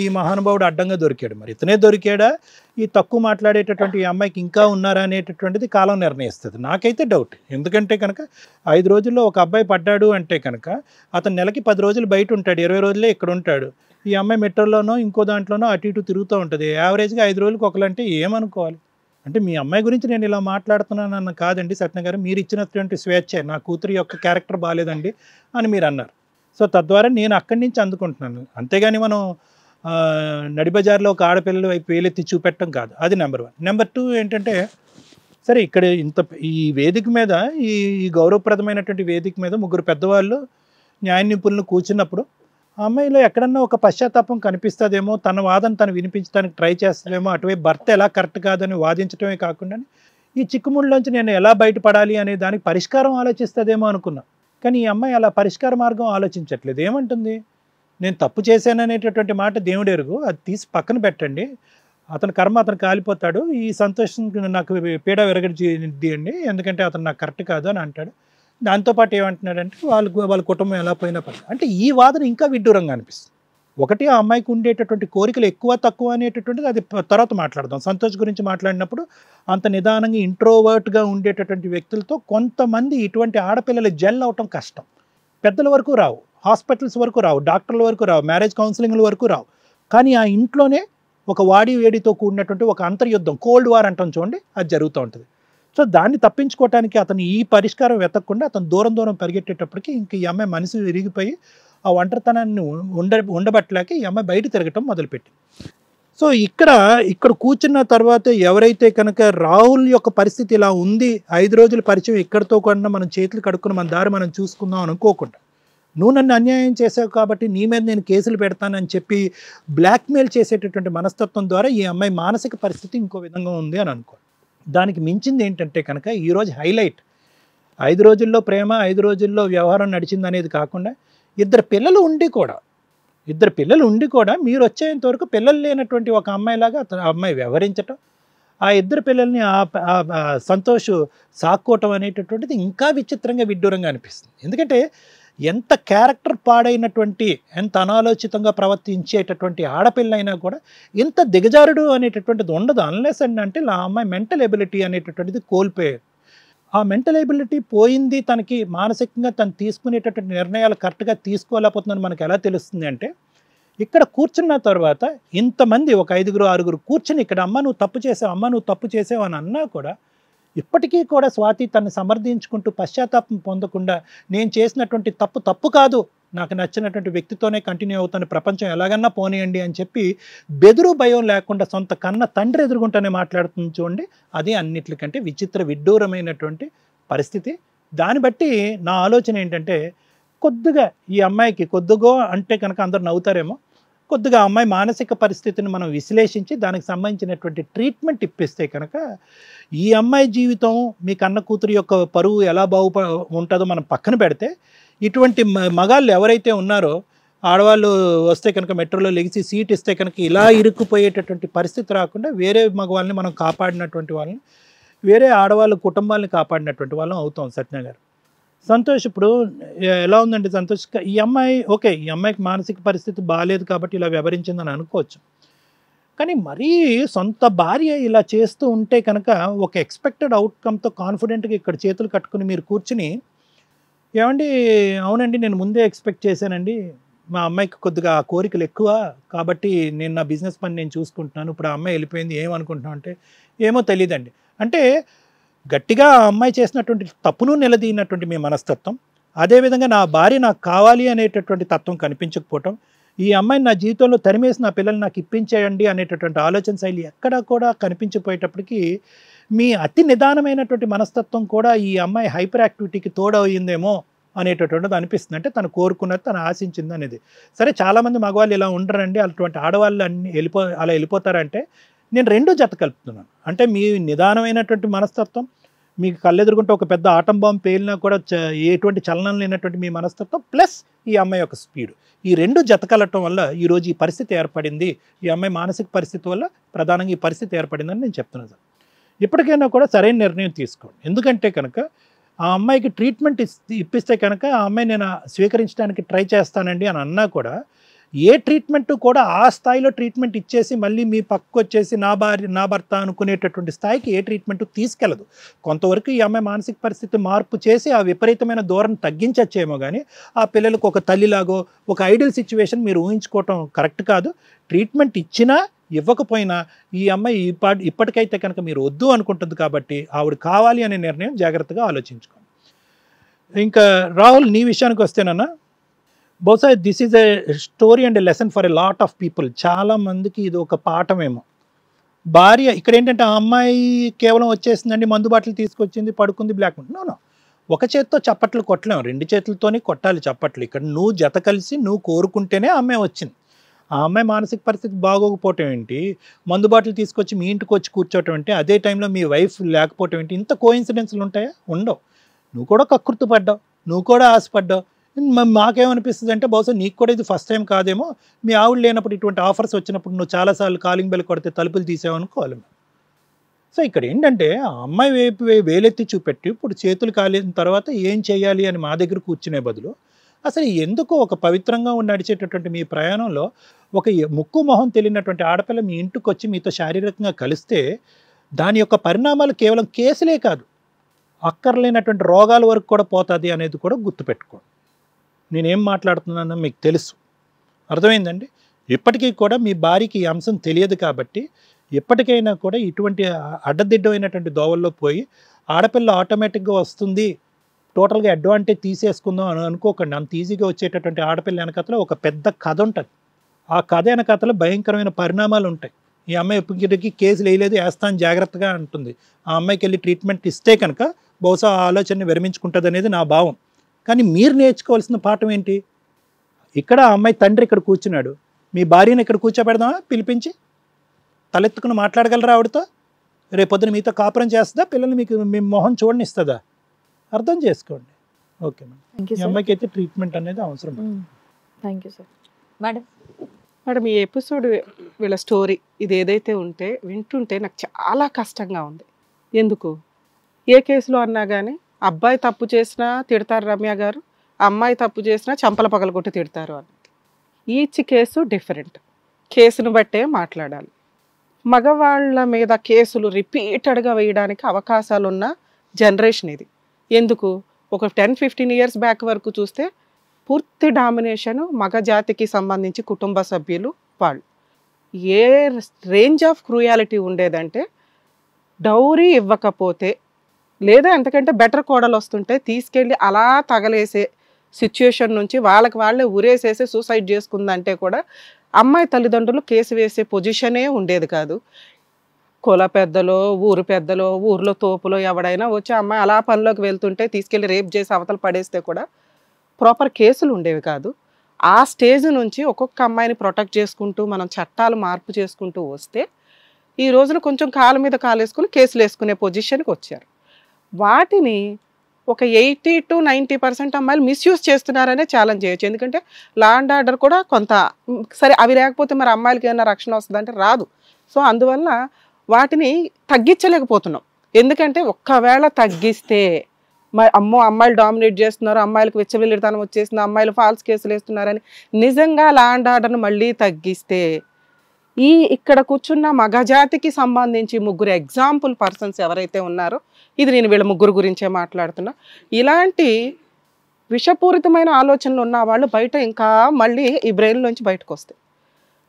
C: ఈ మహానుభావుడు అడ్డంగా దొరికాడు. మరి ఇతనే దొరికాడా, ఈ తక్కువ మాట్లాడేటటువంటి ఈ అమ్మాయికి ఇంకా ఉన్నారా అనేటటువంటిది కాలం నిర్ణయిస్తుంది. నాకైతే డౌట్, ఎందుకంటే కనుక 5 రోజుల్లో ఒక అబ్బాయి పడ్డాడు అంటే కనుక అతను నెలకి 10 రోజులు బయట ఉంటాడు, 20 రోజులే ఇక్కడ ఉంటాడు. ఈ అమ్మాయి మెట్రోలోనో ఇంకో దాంట్లోనో అటు ఇటు తిరుగుతూ ఉంటుంది. యావరేజ్గా 5 రోజులకు ఒకలంటే ఏమనుకోవాలి? అంటే మీ అమ్మాయి గురించి నేను ఇలా మాట్లాడుతున్నాను అన్న కాదండి సత్యనారాయణ గారు, మీరు ఇచ్చినటువంటి స్వేచ్ఛ, నా కూతురు యొక్క క్యారెక్టర్ బాగాలేదండి అని మీరు అన్నారు. సో తద్వారా నేను అక్కడి నుంచి అందుకుంటున్నాను, అంతేగాని మనం నడిబజార్లో ఒక ఆడపిల్లలు వైపు వేలెత్తి చూపెట్టడం కాదు. అది నెంబర్ 1. నెంబర్ 2 ఏంటంటే, సరే ఇక్కడ ఈ వేదిక మీద, ఈ గౌరవప్రదమైనటువంటి వేదిక మీద 3 పెద్దవాళ్ళు న్యాయ నిపుణులు కూర్చున్నప్పుడు ఆ అమ్మాయిలో ఎక్కడన్నా ఒక పశ్చాత్తాపం కనిపిస్తుందేమో, తన వాదన తను వినిపించడానికి ట్రై చేస్తుందేమో, అటువైపు భర్త ఎలా కరెక్ట్ కాదని వాదించడమే కాకుండా ఈ చిక్కుముళ్ళలోంచి నేను ఎలా బయటపడాలి అనే దానికి పరిష్కారం ఆలోచిస్తుందేమో అనుకున్నా. కానీ ఈ అమ్మాయి అలా పరిష్కార మార్గం ఆలోచించట్లేదు. ఏమంటుంది, నేను తప్పు చేశాననేటటువంటి మాట దేవుడెరుగు, అది తీసి పక్కన పెట్టండి, అతని కర్మ అతను కాలిపోతాడు, ఈ సంతోషం నాకు పీడ విరగడియండి, ఎందుకంటే అతను నాకు కరెక్ట్ కాదు అని అంటాడు. దాంతోపాటు ఏమంటున్నాడంటే వాళ్ళ కుటుంబం ఎలా పోయినా పర్లేదు అంటే ఈ వాదన ఇంకా విడ్డూరంగా అనిపిస్తుంది. ఒకటి, ఆ అమ్మాయికి ఉండేటటువంటి కోరికలు ఎక్కువ తక్కువ అనేటటువంటిది అది తర్వాత మాట్లాడదాం. సంతోష్ గురించి మాట్లాడినప్పుడు అంత నిదానంగా ఇంట్రోవర్ట్గా ఉండేటటువంటి వ్యక్తులతో కొంతమంది ఇటువంటి ఆడపిల్లలు జెల్ అవటం కష్టం. పెద్దల వరకు రావు, హాస్పిటల్స్ వరకు రావు, డాక్టర్ల వరకు రావు, మ్యారేజ్ కౌన్సిలింగ్ల వరకు రావు. కానీ ఆ ఇంట్లోనే ఒక వాడి వేడితో కూడినటువంటి ఒక అంతర్యుద్ధం, కోల్డ్ వార్ అంటాం చూడండి, అది జరుగుతూ ఉంటుంది. సో దాన్ని తప్పించుకోవడానికి అతను ఈ పరిష్కారం వెతకకుండా అతను దూరం పరిగెట్టేటప్పటికి ఇంక ఈ అమ్మాయి మనసు విరిగిపోయి ఆ ఒంటరితనాన్ని ఉండబట్టలేక ఈ అమ్మాయి బయట తిరగటం మొదలుపెట్టింది. సో ఇక్కడ కూర్చున్న తర్వాత ఎవరైతే కనుక రాహుల్ యొక్క పరిస్థితి ఇలా ఉంది, 5 రోజుల పరిచయం ఇక్కడితో కూడా మనం చేతులు కడుక్కుని మన దారి మనం చూసుకుందాం అనుకోకుండా, నువ్వు నన్ను అన్యాయం చేసావు కాబట్టి నీ మీద నేను కేసులు పెడతానని చెప్పి బ్లాక్మెయిల్ చేసేటటువంటి మనస్తత్వం ద్వారా ఈ అమ్మాయి మానసిక పరిస్థితి ఇంకో విధంగా ఉంది అని అనుకో. దానికి మించింది ఏంటంటే కనుక ఈరోజు హైలైట్, 5 రోజుల్లో ప్రేమ, 5 రోజుల్లో వ్యవహారం నడిచింది అనేది కాకుండా 2 పిల్లలు ఉండి కూడా మీరు వచ్చేంత వరకు పిల్లలు లేనటువంటి ఒక అమ్మాయిలాగా ఆ అమ్మాయి వ్యవహరించటం, ఆ 2 పిల్లల్ని సంతోష్ సాక్కోవటం అనేటటువంటిది ఇంకా విచిత్రంగా విడ్డూరంగా అనిపిస్తుంది. ఎందుకంటే ఎంత క్యారెక్టర్ పాడైనటువంటి, ఎంత అనాలోచితంగా ప్రవర్తించేటటువంటి ఆడపిల్లైనా కూడా ఇంత దిగజారుడు అనేటటువంటిది ఉండదు. అన్లెస్ అంటే ఆ అమ్మాయి మెంటల్ ఎబిలిటీ అనేటటువంటిది కోల్పోయారు. ఆ మెంటల్ ఎబిలిటీ పోయింది, తనకి మానసికంగా తను తీసుకునేటటువంటి నిర్ణయాలు కరెక్ట్గా తీసుకోలేకపోతుందని మనకు ఎలా తెలుస్తుంది అంటే, ఇక్కడ కూర్చున్న తర్వాత ఇంతమంది ఒక 5, 6 కూర్చుని ఇక్కడ అమ్మ నువ్వు తప్పు చేసావు, అమ్మ నువ్వు తప్పు చేసావు అని అన్నా కూడా ఇప్పటికీ కూడా స్వాతి తను సమర్థించుకుంటూ పశ్చాత్తాపం పొందకుండా నేను చేసినటువంటి తప్పు కాదు, నాకు నచ్చినటువంటి వ్యక్తితోనే కంటిన్యూ అవుతాను, ప్రపంచం ఎలాగన్నా పోనీయండి అని చెప్పి బెదురు భయం లేకుండా సొంత కన్న తండ్రి ఎదురుగుంటానే మాట్లాడుతుంది చూడండి. అది అన్నిటికంటే విడ్డూరమైనటువంటి పరిస్థితి. దాన్ని బట్టి నా ఆలోచన ఏంటంటే, కొద్దిగా ఈ అమ్మాయికి కొద్దిగా అంటే కనుక అందరు నవ్వుతారేమో, కొద్దిగా అమ్మాయి మానసిక పరిస్థితిని మనం విశ్లేషించి దానికి సంబంధించినటువంటి ట్రీట్మెంట్ ఇప్పిస్తే కనుక ఈ అమ్మాయి జీవితం మీ కన్న కూతురు యొక్క పరువు ఎలా ఉంటుందో మనం పక్కన పెడితే, ఇటువంటి మగాళ్ళు ఎవరైతే ఉన్నారో ఆడవాళ్ళు వస్తే కనుక మెట్రోలో లెగిసి సీట్ ఇస్తే కనుక ఇలా ఇరుక్కుపోయేటటువంటి పరిస్థితి రాకుండా వేరే మగవాళ్ళని మనం కాపాడినటువంటి వాళ్ళని, వేరే ఆడవాళ్ళ కుటుంబాలని కాపాడినటువంటి వాళ్ళం అవుతాం. సత్య గారు, సంతోష్ ఇప్పుడు ఎలా ఉందండి సంతోష్? ఈ అమ్మాయి ఓకే, ఈ అమ్మాయికి మానసిక పరిస్థితి బాగాలేదు కాబట్టి ఇలా వ్యవహరించిందని అనుకోవచ్చు. కానీ మరీ సొంత భార్య ఇలా చేస్తూ ఉంటే కనుక ఒక ఎక్స్పెక్టెడ్ అవుట్కమ్తో కాన్ఫిడెంట్గా ఇక్కడ చేతులు కట్టుకుని మీరు కూర్చుని, ఏమండి అవునండి నేను ముందే ఎక్స్పెక్ట్ చేశానండి, మా అమ్మాయికి కొద్దిగా ఆ కోరికలు ఎక్కువ కాబట్టి నేను నా బిజినెస్ పని నేను చూసుకుంటున్నాను, ఇప్పుడు ఆ అమ్మాయి వెళ్ళిపోయింది ఏమనుకుంటున్నాను అంటే ఏమో తెలియదండి అంటే గట్టిగా ఆ అమ్మాయి చేసినటువంటి తప్పును నిలదీనటువంటి మీ మనస్తత్వం, అదేవిధంగా నా భార్య నాకు కావాలి అనేటటువంటి తత్వం కనిపించకపోవటం, ఈ అమ్మాయిని నా జీవితంలో తరిమేసి నా పిల్లల్ని నాకు ఇప్పించేయండి అనేటటువంటి ఆలోచన శైలి ఎక్కడా కూడా కనిపించిపోయేటప్పటికీ మీ అతి నిదానమైనటువంటి మనస్తత్వం కూడా ఈ అమ్మాయి హైపర్ యాక్టివిటీకి తోడయిందేమో అనేటటువంటిది అనిపిస్తుంది. అంటే తను కోరుకున్నది, తను ఆశించింది అనేది. సరే చాలామంది మగవాళ్ళు ఇలా ఉండరండి, అటువంటి ఆడవాళ్ళు అలా వెళ్ళిపోతారంటే నేను రెండూ జత కలుపుతున్నాను. అంటే మీ నిదానమైనటువంటి మనస్తత్వం, మీకు కళ్ళెదురుగుంటే ఒక పెద్ద ఆటం బాంబు పేలినా కూడా ఎటువంటి చలనం లేనటువంటి మీ మనస్తత్వం, ప్లస్ ఈ అమ్మాయి యొక్క స్పీడ్, ఈ రెండు జత కలటం వల్ల ఈరోజు ఈ పరిస్థితి ఏర్పడింది. ఈ అమ్మాయి మానసిక పరిస్థితి వల్ల ప్రధానంగా ఈ పరిస్థితి ఏర్పడిందని నేను చెప్తున్నాను సార్. ఇప్పటికైనా కూడా సరైన నిర్ణయం తీసుకోండి. ఎందుకంటే కనుక ఆ అమ్మాయికి ట్రీట్మెంట్ ఇప్పిస్తే కనుక ఆ అమ్మాయి నేను స్వీకరించడానికి ట్రై చేస్తానండి అని అన్నా కూడా ఏ ట్రీట్మెంట్ కూడా ఆ స్థాయిలో ట్రీట్మెంట్ ఇచ్చేసి మళ్ళీ మీ పక్కకు వచ్చేసి నా భార్య నా భర్త అనుకునేటటువంటి స్థాయికి ఏ ట్రీట్మెంట్ తీసుకెళ్ళదు. కొంతవరకు ఈ అమ్మాయి మానసిక పరిస్థితి మార్పు చేసి ఆ విపరీతమైన దూరం తగ్గించచ్చేమో కానీ ఆ పిల్లలకు ఒక తల్లిలాగో ఒక ఐడియల్ సిచ్యువేషన్ మీరు ఊహించుకోవటం కరెక్ట్ కాదు. ట్రీట్మెంట్ ఇచ్చినా ఇవ్వకపోయినా ఈ అమ్మాయి ఇప్పటికైతే కనుక మీరు వద్దు అనుకుంటుంది కాబట్టి ఆవిడ కావాలి అనే నిర్ణయం జాగ్రత్తగా ఆలోచించుకోండి. ఇంకా రాహుల్ నీ విషయానికి వస్తేనన్నా, బహుశా this is a story and a lesson for a lot of people. చాలామందికి ఇది ఒక పాఠమేమో. భార్య ఇక్కడ ఏంటంటే ఆ అమ్మాయి కేవలం వచ్చేసిందండి, మందు బాటలు తీసుకొచ్చింది, పడుకుంది, బ్లాక్ నో. ఒక చేత్తో చప్పట్లు కొట్టలేము, రెండు చేతులతోనే కొట్టాలి చప్పట్లు. ఇక్కడ నువ్వు జత కలిసి నువ్వు కోరుకుంటేనే ఆ అమ్మాయి వచ్చింది. ఆ అమ్మాయి మానసిక పరిస్థితి బాగోకపోవటం ఏంటి, మందు బాటలు తీసుకొచ్చి మీ ఇంటికి వచ్చి కూర్చోవటం ఏంటి, అదే టైంలో మీ వైఫ్ లేకపోవటం ఏంటి, ఇంత కోఇన్సిడెన్స్లు ఉంటాయా? ఉండవు. నువ్వు కూడా కకృతి పడ్డావు, నువ్వు కూడా ఆశపడ్డావు. మాకేమనిపిస్తుంది అంటే బహుశా నీకు కూడా ఇది ఫస్ట్ టైం కాదేమో, మీ ఆవిడ లేనప్పుడు ఇటువంటి ఆఫర్స్ వచ్చినప్పుడు నువ్వు చాలాసార్లు కాలింగ్ బెల్ కొడితే తలుపులు తీసావనుకోవాలి. సో ఇక్కడ ఏంటంటే ఆ అమ్మాయి వైపు వేలెత్తి చూపెట్టి ఇప్పుడు చేతులు కాలిన తర్వాత ఏం చేయాలి అని మా దగ్గర కూర్చునే బదులు అసలు ఎందుకు ఒక పవిత్రంగా నడిచేటటువంటి మీ ప్రయాణంలో ఒక ముక్కు మొహం తెలియనటువంటి ఆడపిల్ల మీ ఇంటికి వచ్చి మీతో శారీరకంగా కలిస్తే దాని యొక్క పరిణామాలు కేవలం కేసులే కాదు, అక్కర్లేనటువంటి రోగాల వరకు కూడా పోతుంది అనేది కూడా గుర్తుపెట్టుకోండి. నేనేం మాట్లాడుతున్నానో మీకు తెలుసు, అర్థమైందండి? ఇప్పటికీ కూడా మీ భార్యకి ఈ అంశం తెలియదు కాబట్టి ఎప్పటికైనా కూడా ఇటువంటి అడ్డదిడ్డమైనటువంటి దోవల్లో పోయి ఆడపిల్ల ఆటోమేటిక్గా వస్తుంది, టోటల్గా అడ్వాంటేజ్ తీసేసుకుందాం అని అనుకోకండి. అంత ఈజీగా వచ్చేటటువంటి ఆడపిల్ల వెనకతలో ఒక పెద్ద కథ ఉంటుంది. ఆ కథ వెనకతలో భయంకరమైన పరిణామాలు ఉంటాయి. ఈ అమ్మాయి ఇప్పటికి కేసులు వేయలేదు, వేస్తాను జాగ్రత్తగా అంటుంది. ఆ అమ్మాయికి వెళ్ళి ట్రీట్మెంట్ ఇస్తే కనుక బహుశా ఆ ఆలోచనని విరమించుకుంటుంది అనేది నా భావం. కానీ మీరు నేర్చుకోవాల్సిన పాఠం ఏంటి? ఇక్కడ ఆ అమ్మాయి తండ్రి ఇక్కడ కూర్చున్నాడు, మీ భార్యను ఇక్కడ కూర్చోబెడదామా? పిలిపించి తలెత్తుకుని మాట్లాడగలరా ఆవిడతో? రేపొద్దున మీతో కాపురం చేస్తుందా? పిల్లల్ని మీకు మీ మొహం చూడనిస్తుందా? అర్థం చేసుకోండి. ఓకే మేడం, ఈ అమ్మాయికి అయితే ట్రీట్మెంట్ అనేది అవసరం.
A: Thank you sir.
D: మేడం ఈ ఎపిసోడ్ వీళ్ళ స్టోరీ ఇది ఏదైతే ఉంటే వింటుంటే నాకు చాలా కష్టంగా ఉంది. ఎందుకు? ఏ కేసులో అన్నా కానీ అబ్బాయి తప్పు చేసినా తిడతారు రమ్య గారు, అమ్మాయి తప్పు చేసినా చంపల పగలగొట్టి తిడతారు అని. ఈచ్ కేసు డిఫరెంట్, కేసును బట్టే మాట్లాడాలి. మగవాళ్ళ మీద కేసులు రిపీటెడ్గా వేయడానికి అవకాశాలు ఉన్న జనరేషన్ ఇది. ఎందుకు? ఒక 10-15 ఇయర్స్ బ్యాక్ వరకు చూస్తే పూర్తి డామినేషన్ మగ జాతికి సంబంధించి కుటుంబ సభ్యులు వాళ్ళు. ఏ రేంజ్ ఆఫ్ క్రూయాలిటీ ఉండేదంటే డౌరీ ఇవ్వకపోతే లేదా ఎంతకంటే బెటర్ కోడలు వస్తుంటే తీసుకెళ్ళి అలా తగలేసే సిచ్యుయేషన్ నుంచి వాళ్ళకి వాళ్ళే ఉరేసేసి సూసైడ్ చేసుకుందంటే కూడా అమ్మాయి తల్లిదండ్రులు కేసు వేసే పొజిషనే ఉండేది కాదు. కుల పెద్దలో ఊరు పెద్దలో ఊర్లో తోపులో ఎవడైనా వచ్చి అమ్మాయి అలా పనిలోకి వెళ్తుంటే తీసుకెళ్ళి రేప్ చేసి అవతల పడేస్తే కూడా ప్రాపర్ కేసులు ఉండేవి కాదు. ఆ స్టేజ్ నుంచి ఒక్కొక్క అమ్మాయిని ప్రొటెక్ట్ చేసుకుంటూ మనం చట్టాలు మార్పు చేసుకుంటూ వస్తే ఈ రోజున కొంచెం కాళ్ళ మీద కాలేసుకుని కేసులు వేసుకునే పొజిషన్కి వచ్చారు. వాటిని ఒక 80-90% అమ్మాయిలు మిస్యూజ్ చేస్తున్నారనే ఛాలెంజ్ చేయొచ్చు. ఎందుకంటే లా అండ్ ఆర్డర్ కూడా కొంత సరే అవి లేకపోతే మరి అమ్మాయిలకి ఏమైనా రక్షణ వస్తుందంటే రాదు. సో అందువల్ల వాటిని తగ్గించలేకపోతున్నాం. ఎందుకంటే ఒక్కవేళ తగ్గిస్తే అమ్మో అమ్మాయిలు డామినేట్ చేస్తున్నారు, అమ్మాయిలకు విచ్చలవిడితనం వచ్చేసింది, అమ్మాయిలు ఫాల్స్ కేసులు వేస్తున్నారని నిజంగా లా అండ్ ఆర్డర్ను మళ్ళీ తగ్గిస్తే ఇక్కడ కూర్చున్న మగజాతికి సంబంధించి 3 ఎగ్జాంపుల్ పర్సన్స్ ఎవరైతే ఉన్నారో, ఇది నేను వీళ్ళ 3 గురించే మాట్లాడుతున్నా, ఇలాంటి విషపూరితమైన ఆలోచనలు ఉన్న వాళ్ళు బయట ఇంకా మళ్ళీ ఈ బ్రెయిన్లోంచి బయటకు వస్తాయి.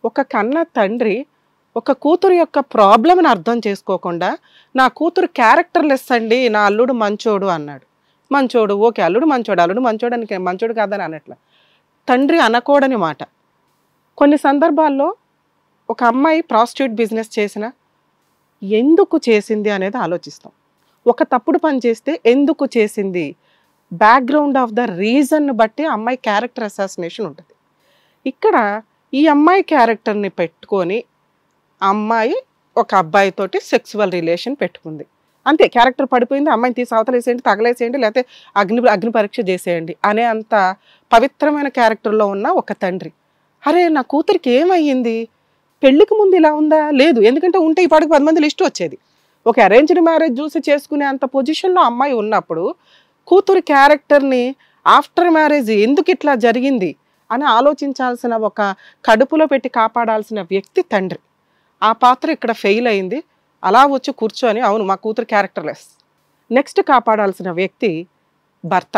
D: ఒక కన్న తండ్రి ఒక కూతురు యొక్క ప్రాబ్లమ్ని అర్థం చేసుకోకుండా నా కూతురు క్యారెక్టర్లెస్ అండి, నా అల్లుడు మంచోడు అన్నాడు. మంచోడు ఓకే, అల్లుడు మంచోడు అని మంచోడు కాదని అనట్ల, తండ్రి అనకూడని మాట. కొన్ని సందర్భాల్లో ఒక అమ్మాయి ప్రాస్టిట్యూట్ బిజినెస్ చేసినా ఎందుకు చేసింది అనేది ఆలోచిస్తాం. ఒక తప్పుడు పని చేస్తే ఎందుకు చేసింది, బ్యాక్గ్రౌండ్ ఆఫ్ ద రీజన్ బట్టి అమ్మాయి క్యారెక్టర్ అసాసినేషన్ ఉంటుంది. ఇక్కడ ఈ అమ్మాయి క్యారెక్టర్ని పెట్టుకొని అమ్మాయి ఒక అబ్బాయితోటి సెక్సువల్ రిలేషన్ పెట్టుకుంది, అంతే. క్యారెక్టర్ పడిపోయింది, అమ్మాయిని తీసి అవతలేసేయండి, తగలేసేయండి, లేకపోతే అగ్ని పరీక్ష చేసేయండి అనే అంత పవిత్రమైన క్యారెక్టర్లో ఉన్న ఒక తండ్రి, అరే నా కూతురికి ఏమయ్యింది, పెళ్ళికి ముందు ఇలా ఉందా, లేదు, ఎందుకంటే ఉంటే ఈ పాటికి 10 మంది లిస్ట్ వచ్చేది. ఒక అరేంజ్డ్ మ్యారేజ్ చూసి చేసుకునే అంత పొజిషన్లో అమ్మాయి ఉన్నప్పుడు కూతురు క్యారెక్టర్ని ఆఫ్టర్ మ్యారేజ్ ఎందుకు ఇట్లా జరిగింది అని ఆలోచించాల్సిన, ఒక కడుపులో పెట్టి కాపాడాల్సిన వ్యక్తి తండ్రి. ఆ పాత్ర ఇక్కడ ఫెయిల్ అయింది. అలా వచ్చి కూర్చొని అవును మా కూతురు క్యారెక్టర్లెస్. నెక్స్ట్ కాపాడాల్సిన వ్యక్తి భర్త.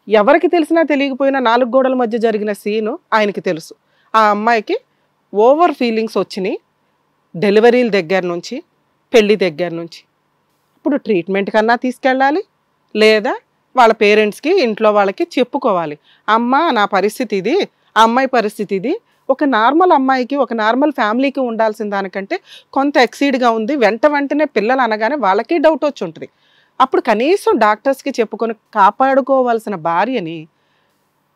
D: ఎవరికి తెలిసినా తెలియకపోయినా 4 గోడల మధ్య జరిగిన సీను ఆయనకి తెలుసు. ఆ అమ్మాయికి ఓవర్ ఫీలింగ్స్ వచ్చినాయి డెలివరీల దగ్గర నుంచి, పెళ్లి దగ్గర నుంచి. ఇప్పుడు ట్రీట్మెంట్ కన్నా తీసుకెళ్ళాలి, లేదా వాళ్ళ పేరెంట్స్కి ఇంట్లో వాళ్ళకి చెప్పుకోవాలి, అమ్మ నా పరిస్థితి ఇది, ఆ అమ్మాయి పరిస్థితి ఇది. ఒక నార్మల్ అమ్మాయికి ఒక నార్మల్ ఫ్యామిలీకి ఉండాల్సిన దానికంటే కొంత ఎక్సీడ్గా ఉంది. వెంటనే పిల్లలు అనగానే వాళ్ళకి డౌట్ వచ్చి ఉంటుంది. అప్పుడు కనీసం డాక్టర్స్కి చెప్పుకొని కాపాడుకోవాల్సిన భార్యని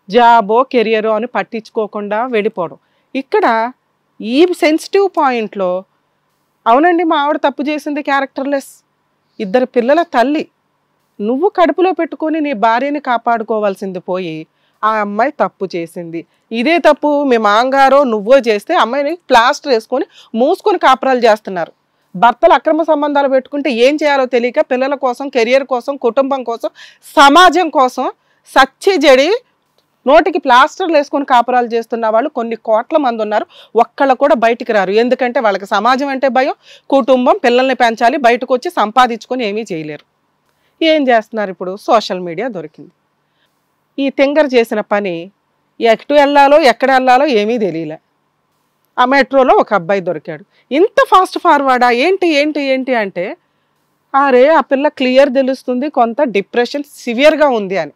D: జాబో కెరియరో అని పట్టించుకోకుండా వెళ్ళిపోవడం. ఇక్కడ ఈ సెన్సిటివ్ పాయింట్లో అవునండి మా ఆవిడ తప్పు చేసింది, క్యారెక్టర్లెస్, 2 పిల్లల తల్లి, నువ్వు కడుపులో పెట్టుకొని నీ భార్యని కాపాడుకోవాల్సింది పోయి ఆ అమ్మాయి తప్పు చేసింది. ఇదే తప్పు మీ మాంగారో నువ్వో చేస్తే అమ్మాయిని ప్లాస్టర్ వేసుకొని మూసుకొని కాపురాలు చేస్తున్నారు. భర్తలు అక్రమ సంబంధాలు పెట్టుకుంటే ఏం చేయాలో తెలియక పిల్లల కోసం, కెరియర్ కోసం, కుటుంబం కోసం, సమాజం కోసం సచ్చి జడి నోటికి ప్లాస్టర్లు వేసుకొని కాపురాలు చేస్తున్న వాళ్ళు కొన్ని కోట్ల మంది ఉన్నారు. ఒక్కళ్ళు కూడా బయటికి రారు. ఎందుకంటే వాళ్ళకి సమాజం అంటే భయం, కుటుంబం, పిల్లల్ని పెంచాలి, బయటకు వచ్చి సంపాదించుకొని ఏమీ చేయలేరు. ఏం చేస్తున్నారు? ఇప్పుడు సోషల్ మీడియా దొరికింది. ఈ తింగర్ చేసిన పని ఎటు వెళ్ళాలో ఎక్కడ వెళ్ళాలో ఏమీ తెలియలే. ఆ మెట్రోలో ఒక అబ్బాయి దొరికాడు. ఇంత ఫాస్ట్ ఫార్వర్డా ఏంటి ఏంటి ఏంటి అంటే అరే ఆ పిల్ల క్లియర్ తెలుస్తుంది కొంత డిప్రెషన్ సివియర్గా ఉంది అని.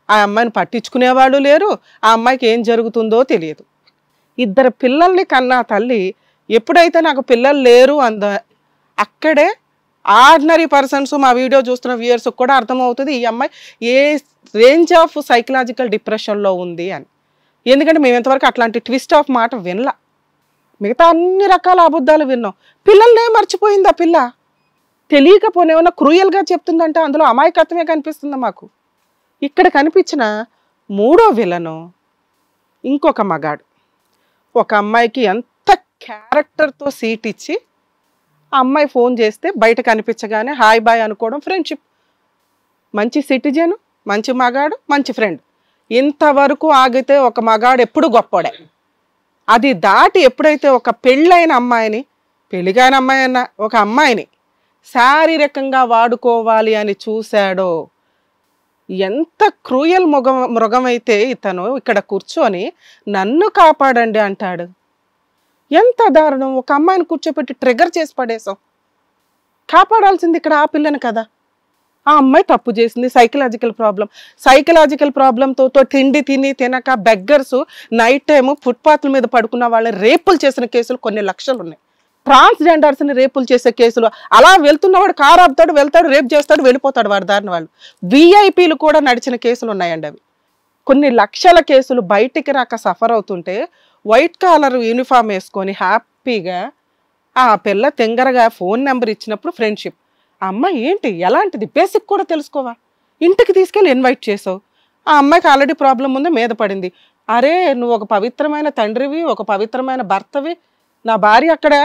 D: ఆ అమ్మాయిని పట్టించుకునేవాళ్ళు లేరు, ఆ అమ్మాయికి ఏం జరుగుతుందో తెలియదు. 2 పిల్లల్ని కన్నా తల్లి ఎప్పుడైతే నాకు పిల్లలు లేరు అక్కడే ఆర్డినరీ పర్సన్స్, మా వీడియో చూస్తున్న వ్యూయర్స్ కూడా అర్థమవుతుంది ఈ అమ్మాయి ఏ రేంజ్ ఆఫ్ సైకలాజికల్ డిప్రెషన్లో ఉంది అని. ఎందుకంటే మేము ఇంతవరకు అట్లాంటి ట్విస్ట్ ఆఫ్ మాట వినలా, మిగతా అన్ని రకాల అబద్ధాలు విన్నాం. పిల్లల్నే మర్చిపోయింది ఆ పిల్ల. తెలియకపోనేమన్నా క్రూయల్గా చెప్తుందంటే అందులో అమాయకత్వమే కనిపిస్తుంది మాకు. ఇక్కడ కనిపించిన 3వ విలను ఇంకొక మగాడు. ఒక అమ్మాయికి ఎంత క్యారెక్టర్తో సీట్ ఇచ్చి ఆ అమ్మాయి ఫోన్ చేస్తే బయట కనిపించగానే హాయ్ బాయ్ అనుకోవడం ఫ్రెండ్షిప్. మంచి సిటిజన్, మంచి మగాడు, మంచి ఫ్రెండ్, ఇంతవరకు ఆగితే ఒక మగాడు ఎప్పుడు గొప్పోడే. అది దాటి ఎప్పుడైతే ఒక పెళ్ళైన అమ్మాయిని, పెళ్ళిగాని అమ్మాయి అన్న ఒక అమ్మాయిని శారీరకంగా వాడుకోవాలి అని చూశాడో, ఎంత క్రూయల్ మృగమైతే ఇతను ఇక్కడ కూర్చొని నన్ను కాపాడండి అంటాడు. ఎంత దారుణం. ఒక అమ్మాయిని కూర్చోపెట్టి ట్రిగర్ చేసి పడేసాం. కాపాడాల్సింది ఇక్కడ ఆ పిల్లని కదా. ఆ అమ్మాయి తప్పు చేసింది, సైకలాజికల్ ప్రాబ్లంతో తిండి తినక బెగ్గర్స్ నైట్ టైము ఫుట్పాత్ల మీద పడుకున్న వాళ్ళని రేపులు చేసిన కేసులు కొన్ని లక్షలు ఉన్నాయి. ట్రాన్స్జెండర్స్ని రేపులు చేసే కేసులు. అలా వెళ్తున్నవాడు కారు ఆపుతాడు, వెళ్తాడు, రేపు చేస్తాడు, వెళ్ళిపోతాడు వాడి దారిన వాళ్ళు. విఐపీలు కూడా నడిచిన కేసులు ఉన్నాయండి. అవి కొన్ని లక్షల కేసులు. బయటికి రాక సఫర్ అవుతుంటే వైట్ కాలర్ యూనిఫామ్ వేసుకొని హ్యాపీగా ఆ పిల్ల తెంగరగా ఫోన్ నెంబర్ ఇచ్చినప్పుడు ఫ్రెండ్షిప్. అమ్మాయి ఏంటి ఎలాంటిది బేసిక్ కూడా తెలుసుకోవా? ఇంటికి తీసుకెళ్ళి ఇన్వైట్ చేసావు. ఆ అమ్మాయికి ఆల్రెడీ ప్రాబ్లం ఉంది, మీద పడింది. అరే నువ్వు ఒక పవిత్రమైన తండ్రివి, ఒక పవిత్రమైన భర్తవి. నా భార్య అక్కడ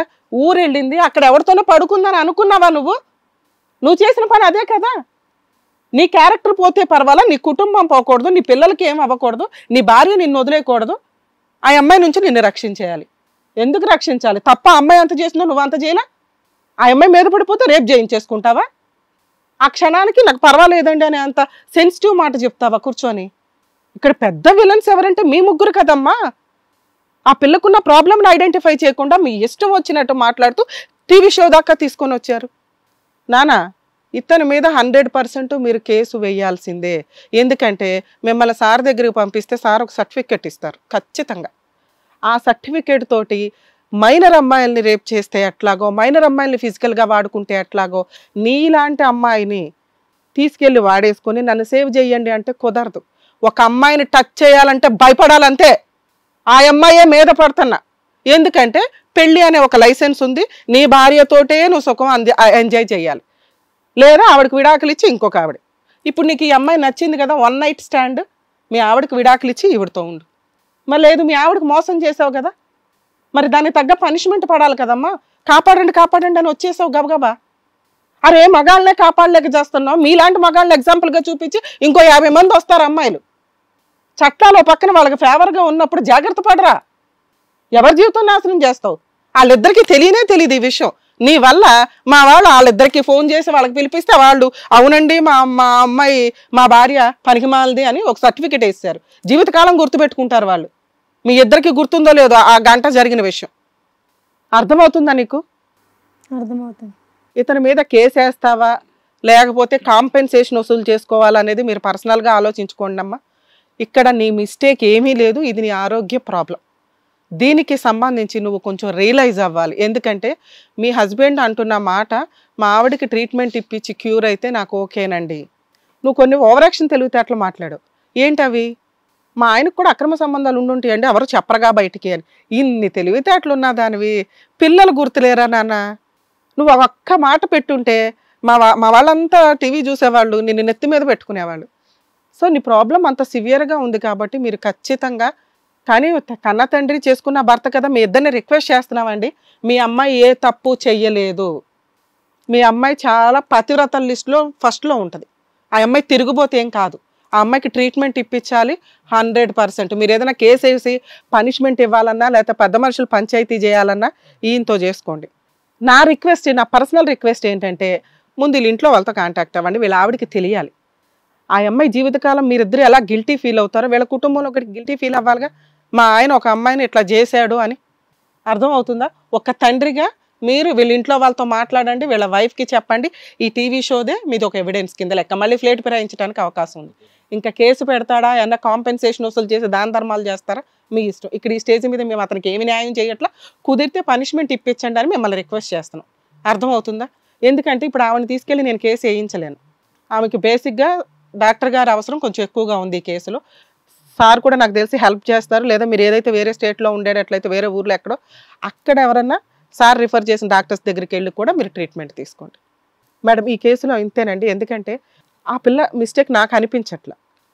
D: ఊరెళ్ళింది, అక్కడ ఎవరితోనో పడుకుందని అనుకున్నావా? నువ్వు చేసిన పని అదే కదా. నీ క్యారెక్టర్ పోతే పర్వాలా, నీ కుటుంబం పోకూడదు, నీ పిల్లలకి ఏం అవ్వకూడదు, నీ భార్య నిన్ను వదిలేయకూడదు. ఆ అమ్మాయి నుంచి నిన్ను రక్షించేయాలి. ఎందుకు రక్షించాలి? తప్ప అమ్మాయి అంత చేసినా నువ్వు అంత చేయలే. ఆ అమ్మాయి మీద పడిపోతే రేపు చేయించేసుకుంటావా? ఆ క్షణానికి నాకు పర్వాలేదండి అని అంత సెన్సిటివ్ మాట చెప్తావా కూర్చొని? ఇక్కడ పెద్ద విలన్స్ ఎవరంటే మీ ముగ్గురు కదమ్మా. ఆ పిల్లకున్న ప్రాబ్లమ్ని ఐడెంటిఫై చేయకుండా మీ ఇష్టం వచ్చినట్టు మాట్లాడుతూ టీవీ షో దాకా తీసుకొని వచ్చారు. నానా ఇతని మీద 100% మీరు కేసు వేయాల్సిందే. ఎందుకంటే మిమ్మల్ని సార్ దగ్గరికి పంపిస్తే సార్ ఒక సర్టిఫికెట్ ఇస్తారు ఖచ్చితంగా. ఆ సర్టిఫికేట్ తోటి మైనర్ అమ్మాయిల్ని రేప్ చేస్తే ఎట్లాగో, మైనర్ అమ్మాయిల్ని ఫిజికల్గా వాడుకుంటే ఎట్లాగో, నీలాంటి అమ్మాయిని తీసుకెళ్ళి వాడేసుకొని నన్ను సేవ్ చేయండి అంటే కుదరదు. ఒక అమ్మాయిని టచ్ చేయాలంటే భయపడాలంతే. ఆ అమ్మాయే మీద పడుతున్నా. ఎందుకంటే పెళ్ళి అనే ఒక లైసెన్స్ ఉంది. నీ భార్యతోటే నువ్వు సుఖం ఎంజాయ్ చేయాలి, లేదా ఆవిడకి విడాకులు ఇచ్చి ఇంకొక ఆవిడ. ఇప్పుడు నీకు ఈ అమ్మాయి నచ్చింది కదా, 1 నైట్ స్టాండ్, మీ ఆవిడకి విడాకులు ఇచ్చి ఈవిడతో ఉండు. మరి లేదు మీ ఆవిడకి మోసం చేసావు కదా, మరి దానికి తగ్గ పనిష్మెంట్ పడాలి కదమ్మా. కాపాడండి అని వచ్చేసావు గబగబా. అరే మగాళ్ళనే కాపాడలేక చేస్తున్నావు. మీలాంటి మగాళ్ళని ఎగ్జాంపుల్గా చూపించి ఇంకో 50 మంది వస్తారు అమ్మాయిలు. చట్టాలు పక్కన వాళ్ళకి ఫేవర్గా ఉన్నప్పుడు జాగ్రత్త పడరా. ఎవరి జీవితం నాశనం చేస్తావు? వాళ్ళిద్దరికీ తెలియదు ఈ విషయం. నీ వల్ల మా వాళ్ళు వాళ్ళిద్దరికి ఫోన్ చేసి వాళ్ళకి పిలిపిస్తే వాళ్ళు అవునండి మా అమ్మాయి మా భార్య పనికిమాలది అని ఒక సర్టిఫికేట్ వేస్తారు. జీవితకాలం గుర్తుపెట్టుకుంటారు వాళ్ళు. మీ ఇద్దరికి గుర్తుందో లేదో ఆ గంట జరిగిన విషయం. అర్థమవుతుందా నీకు?
E: అర్థమవుతుంది.
D: ఇతని మీద కేసు వేస్తావా లేకపోతే కాంపెన్సేషన్ వసూలు చేసుకోవాలనేది మీరు పర్సనల్గా ఆలోచించుకోండి అమ్మా. ఇక్కడ నీ మిస్టేక్ ఏమీ లేదు. ఇది నీ ఆరోగ్య ప్రాబ్లం. దీనికి సంబంధించి నువ్వు కొంచెం రియలైజ్ అవ్వాలి. ఎందుకంటే మీ హస్బెండ్ అంటున్న మాట, మా ఆవిడకి ట్రీట్మెంట్ ఇప్పించి క్యూర్ అయితే నాకు ఓకేనండి. నువ్వు కొన్ని ఓవర్ యాక్షన్ తెలివితేటలు మాట్లాడావు. ఏంటవి? మా ఆయనకు కూడా అక్రమ సంబంధాలు ఉండుంటాయండి, ఎవరు చెప్పరగా బయటికి అని. ఇన్ని తెలివితేటలు ఉన్నా దానివి పిల్లలు గుర్తులేరా నాన్న? నువ్వు ఒక్క మాట పెట్టుంటే మా వాళ్ళంతా టీవీ చూసేవాళ్ళు, నిన్ను నెత్తి మీద పెట్టుకునేవాళ్ళు. సో నీ ప్రాబ్లం అంత సివియర్గా ఉంది కాబట్టి మీరు ఖచ్చితంగా, కానీ కన్న తండ్రి చేసుకున్న భర్త కదా, మీ ఇద్దరిని రిక్వెస్ట్ చేస్తున్నామండి. మీ అమ్మాయి ఏ తప్పు చెయ్యలేదు. మీ అమ్మాయి చాలా పతివ్రతల లిస్టులో ఫస్ట్లో ఉంటుంది. ఆ అమ్మాయి తిరిగిపోతే ఏం కాదు. ఆ అమ్మాయికి ట్రీట్మెంట్ ఇప్పించాలి 100%. మీరు ఏదైనా కేసు వేసి పనిష్మెంట్ ఇవ్వాలన్నా లేకపోతే పెద్ద మనుషులు పంచాయతీ చేయాలన్నా ఈయనతో చేసుకోండి. నా రిక్వెస్ట్, నా పర్సనల్ రిక్వెస్ట్ ఏంటంటే ముందు వీళ్ళ ఇంట్లో వాళ్ళతో కాంటాక్ట్ అవ్వండి. వీళ్ళ ఆవిడకి తెలియాలి ఆ అమ్మాయి జీవితకాలం మీరిద్దరు ఎలా గిల్టీ ఫీల్ అవుతారో వీళ్ళ కుటుంబంలో ఒకటి గిల్టీ ఫీల్ అవ్వాలిగా. మా ఆయన ఒక అమ్మాయిని ఇట్లా చేశాడు అని అర్థం అవుతుందా? ఒక తండ్రిగా మీరు వీళ్ళ ఇంట్లో వాళ్ళతో మాట్లాడండి, వీళ్ళ వైఫ్కి చెప్పండి. ఈ టీవీ షోదే మీది ఒక ఎవిడెన్స్ కింద లెక్క. మళ్ళీ ఫ్లేట్ ఫిరాయించడానికి అవకాశం ఉంది. ఇంకా కేసు పెడతాడా, ఏమన్నా కాంపెన్సేషన్ వసూలు చేసి దాన ధర్మాలు చేస్తారా మీ ఇష్టం. ఇక్కడ ఈ స్టేజ్ మీద మేము అతనికి ఏమి న్యాయం చేయట్లా, కుదిరితే పనిష్మెంట్ ఇప్పించండి అని మిమ్మల్ని రిక్వెస్ట్ చేస్తున్నాం. అర్థమవుతుందా? ఎందుకంటే ఇప్పుడు ఆమెను తీసుకెళ్ళి నేను కేసు వేయించలేను. ఆమెకి బేసిక్గా డాక్టర్ గారి అవసరం కొంచెం ఎక్కువగా ఉంది ఈ కేసులో. సార్ కూడా నాకు తెలిసి హెల్ప్ చేస్తారు, లేదా మీరు ఏదైతే వేరే స్టేట్లో ఉండేటట్లయితే వేరే ఊర్లో ఎక్కడో అక్కడ ఎవరన్నా సార్ రిఫర్ చేసిన డాక్టర్స్ దగ్గరికి వెళ్ళి కూడా మీరు ట్రీట్మెంట్ తీసుకోండి. మేడం ఈ కేసులో ఇంతేనండి. ఎందుకంటే ఆ పిల్ల మిస్టేక్ నాకు అనిపించట్ల.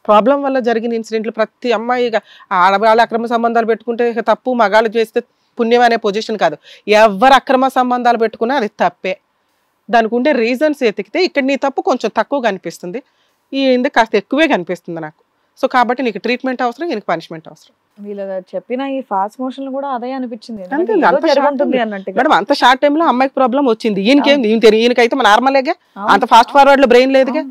D: ప్రాబ్లం వల్ల జరిగిన ఇన్సిడెంట్లు ప్రతి అమ్మాయిగా ఆడవాళ్ళు అక్రమ సంబంధాలు పెట్టుకుంటే తప్పు, మగాళ్ళు చేస్తే పుణ్యం అనే పొజిషన్ కాదు. ఎవరు అక్రమ సంబంధాలు పెట్టుకున్నా అది తప్పే. దానికి ఉండే రీజన్స్ ఎతికితే ఇక్కడ నీ తప్పు కొంచెం తక్కువ కనిపిస్తుంది, ఈ ఎందుకు కాస్త ఎక్కువే కనిపిస్తుంది నాకు. సో కాబట్టి నీకు ట్రీట్మెంట్ అవసరం, ఈయనకి పనిష్మెంట్ అవసరం.
A: వీళ్ళు చెప్పిన ఈ ఫాస్ట్ మోషన్ కూడా అదే అనిపించింది.
D: అంతే,
A: ఏదో
D: అంత
A: జరుగుతుంది
D: short
A: అన్నట్టుగా.
D: మేడం అంత షార్ట్ టైంలో అమ్మాయికి ప్రాబ్లం వచ్చింది, ఈయనకైతే నార్మల్గా అంత ఫాస్ట్ ఫార్వర్డ్ లో బ్రెయిన్ లేదుగా.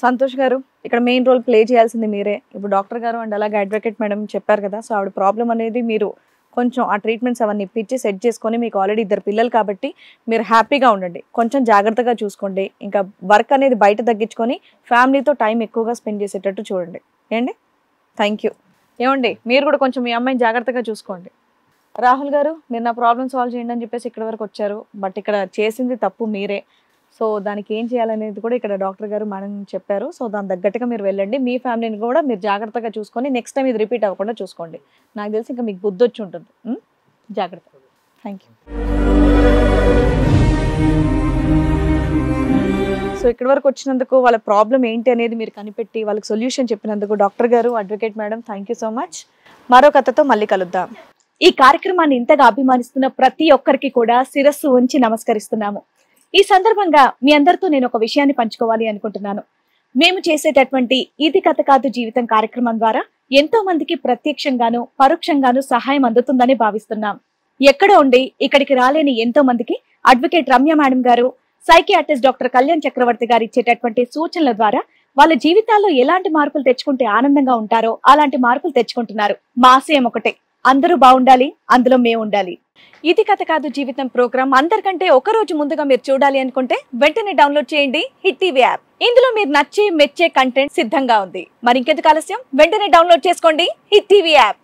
A: సంతోష్ గారు, ఇక్కడ మెయిన్ రోల్ ప్లే చేయాల్సింది మీరే. ఇప్పుడు డాక్టర్ గారు అండ్ అలాగే అడ్వకేట్ మేడం చెప్పారు కదా, సో ఆవిడ ప్రాబ్లం అనేది మీరు కొంచెం ఆ ట్రీట్మెంట్స్ అవన్నీ ఇప్పించి సెట్ చేసుకొని, మీకు ఆల్రెడీ 2 పిల్లలు కాబట్టి మీరు హ్యాపీగా ఉండండి, కొంచెం జాగ్రత్తగా చూసుకోండి. ఇంకా వర్క్ అనేది బయట తగ్గించుకొని ఫ్యామిలీతో టైం ఎక్కువగా స్పెండ్ చేసేటట్టు చూడండి. ఏండి, థ్యాంక్ యూ. ఏమండి, మీరు కూడా కొంచెం మీ అమ్మాయిని జాగ్రత్తగా చూసుకోండి. రాహుల్ గారు, మీరు నా ప్రాబ్లమ్ సాల్వ్ చేయండి అని చెప్పేసి ఇక్కడ వరకు వచ్చారు, బట్ ఇక్కడ చేసింది తప్పు మీరే. సో దానికి ఏం చేయాలనేది కూడా ఇక్కడ డాక్టర్ గారు మేడం చెప్పారు. సో దాని తగ్గట్టుగా మీరు వెళ్ళండి, మీ ఫ్యామిలీని కూడా మీరు జాగ్రత్తగా చూసుకొని నెక్స్ట్ టైం ఇది రిపీట్ అవ్వకుండా చూసుకోండి. నాకు తెలిసి ఇంకా మీకు బుద్ధి వచ్చి ఉంటుంది. జాగ్రత్త. Thank you. సో ఇక్కడ వరకు వచ్చినందుకు, వాళ్ళ ప్రాబ్లం ఏంటి అనేది మీరు కనిపెట్టి వాళ్ళకి సొల్యూషన్ చెప్పినందుకు డాక్టర్ గారు, advocate madam, thank you so much. మరో కథతో మళ్ళీ కలుద్దాం. ఈ కార్యక్రమాన్ని ఇంతగా అభిమానిస్తున్న ప్రతి ఒక్కరికి కూడా శిరస్సు ఉంచి నమస్కరిస్తున్నాము. ఈ సందర్భంగా మీ అందరితో నేను ఒక విషయాన్ని పంచుకోవాలి అనుకుంటున్నాను. మేము చేసేటటువంటి ఇది కథ కాదు జీవితం కార్యక్రమం ద్వారా ఎంతో మందికి ప్రత్యక్షంగాను పరోక్షంగాను సహాయం అందుతుందని భావిస్తున్నాం. ఎక్కడ ఉండి ఇక్కడికి రాలేని ఎంతో మందికి అడ్వకేట్ రమ్య మేడం గారు, సైకియాట్రిస్ట్ డాక్టర్ కళ్యాణ్ చక్రవర్తి గారు ఇచ్చేటటువంటి సూచనల ద్వారా వాళ్ళ జీవితాల్లో ఎలాంటి మార్పులు తెచ్చుకుంటే ఆనందంగా ఉంటారో అలాంటి మార్పులు తెచ్చుకుంటున్నారు. మా ఆశయం ఒకటే, అందరూ బాగుండాలి, అందులో మేము ఉండాలి. ఇది కథ కాదు జీవితం ప్రోగ్రామ్ అందరికంటే ఒక రోజు ముందుగా మీరు చూడాలి అనుకుంటే వెంటనే డౌన్లోడ్ చేయండి హిట్ టీవీ యాప్. ఇందులో మీరు నచ్చే మెచ్చే కంటెంట్ సిద్ధంగా ఉంది. మరి ఇంకెందుకు ఆలస్యం, వెంటనే డౌన్లోడ్ చేసుకోండి హిట్ టీవీ యాప్.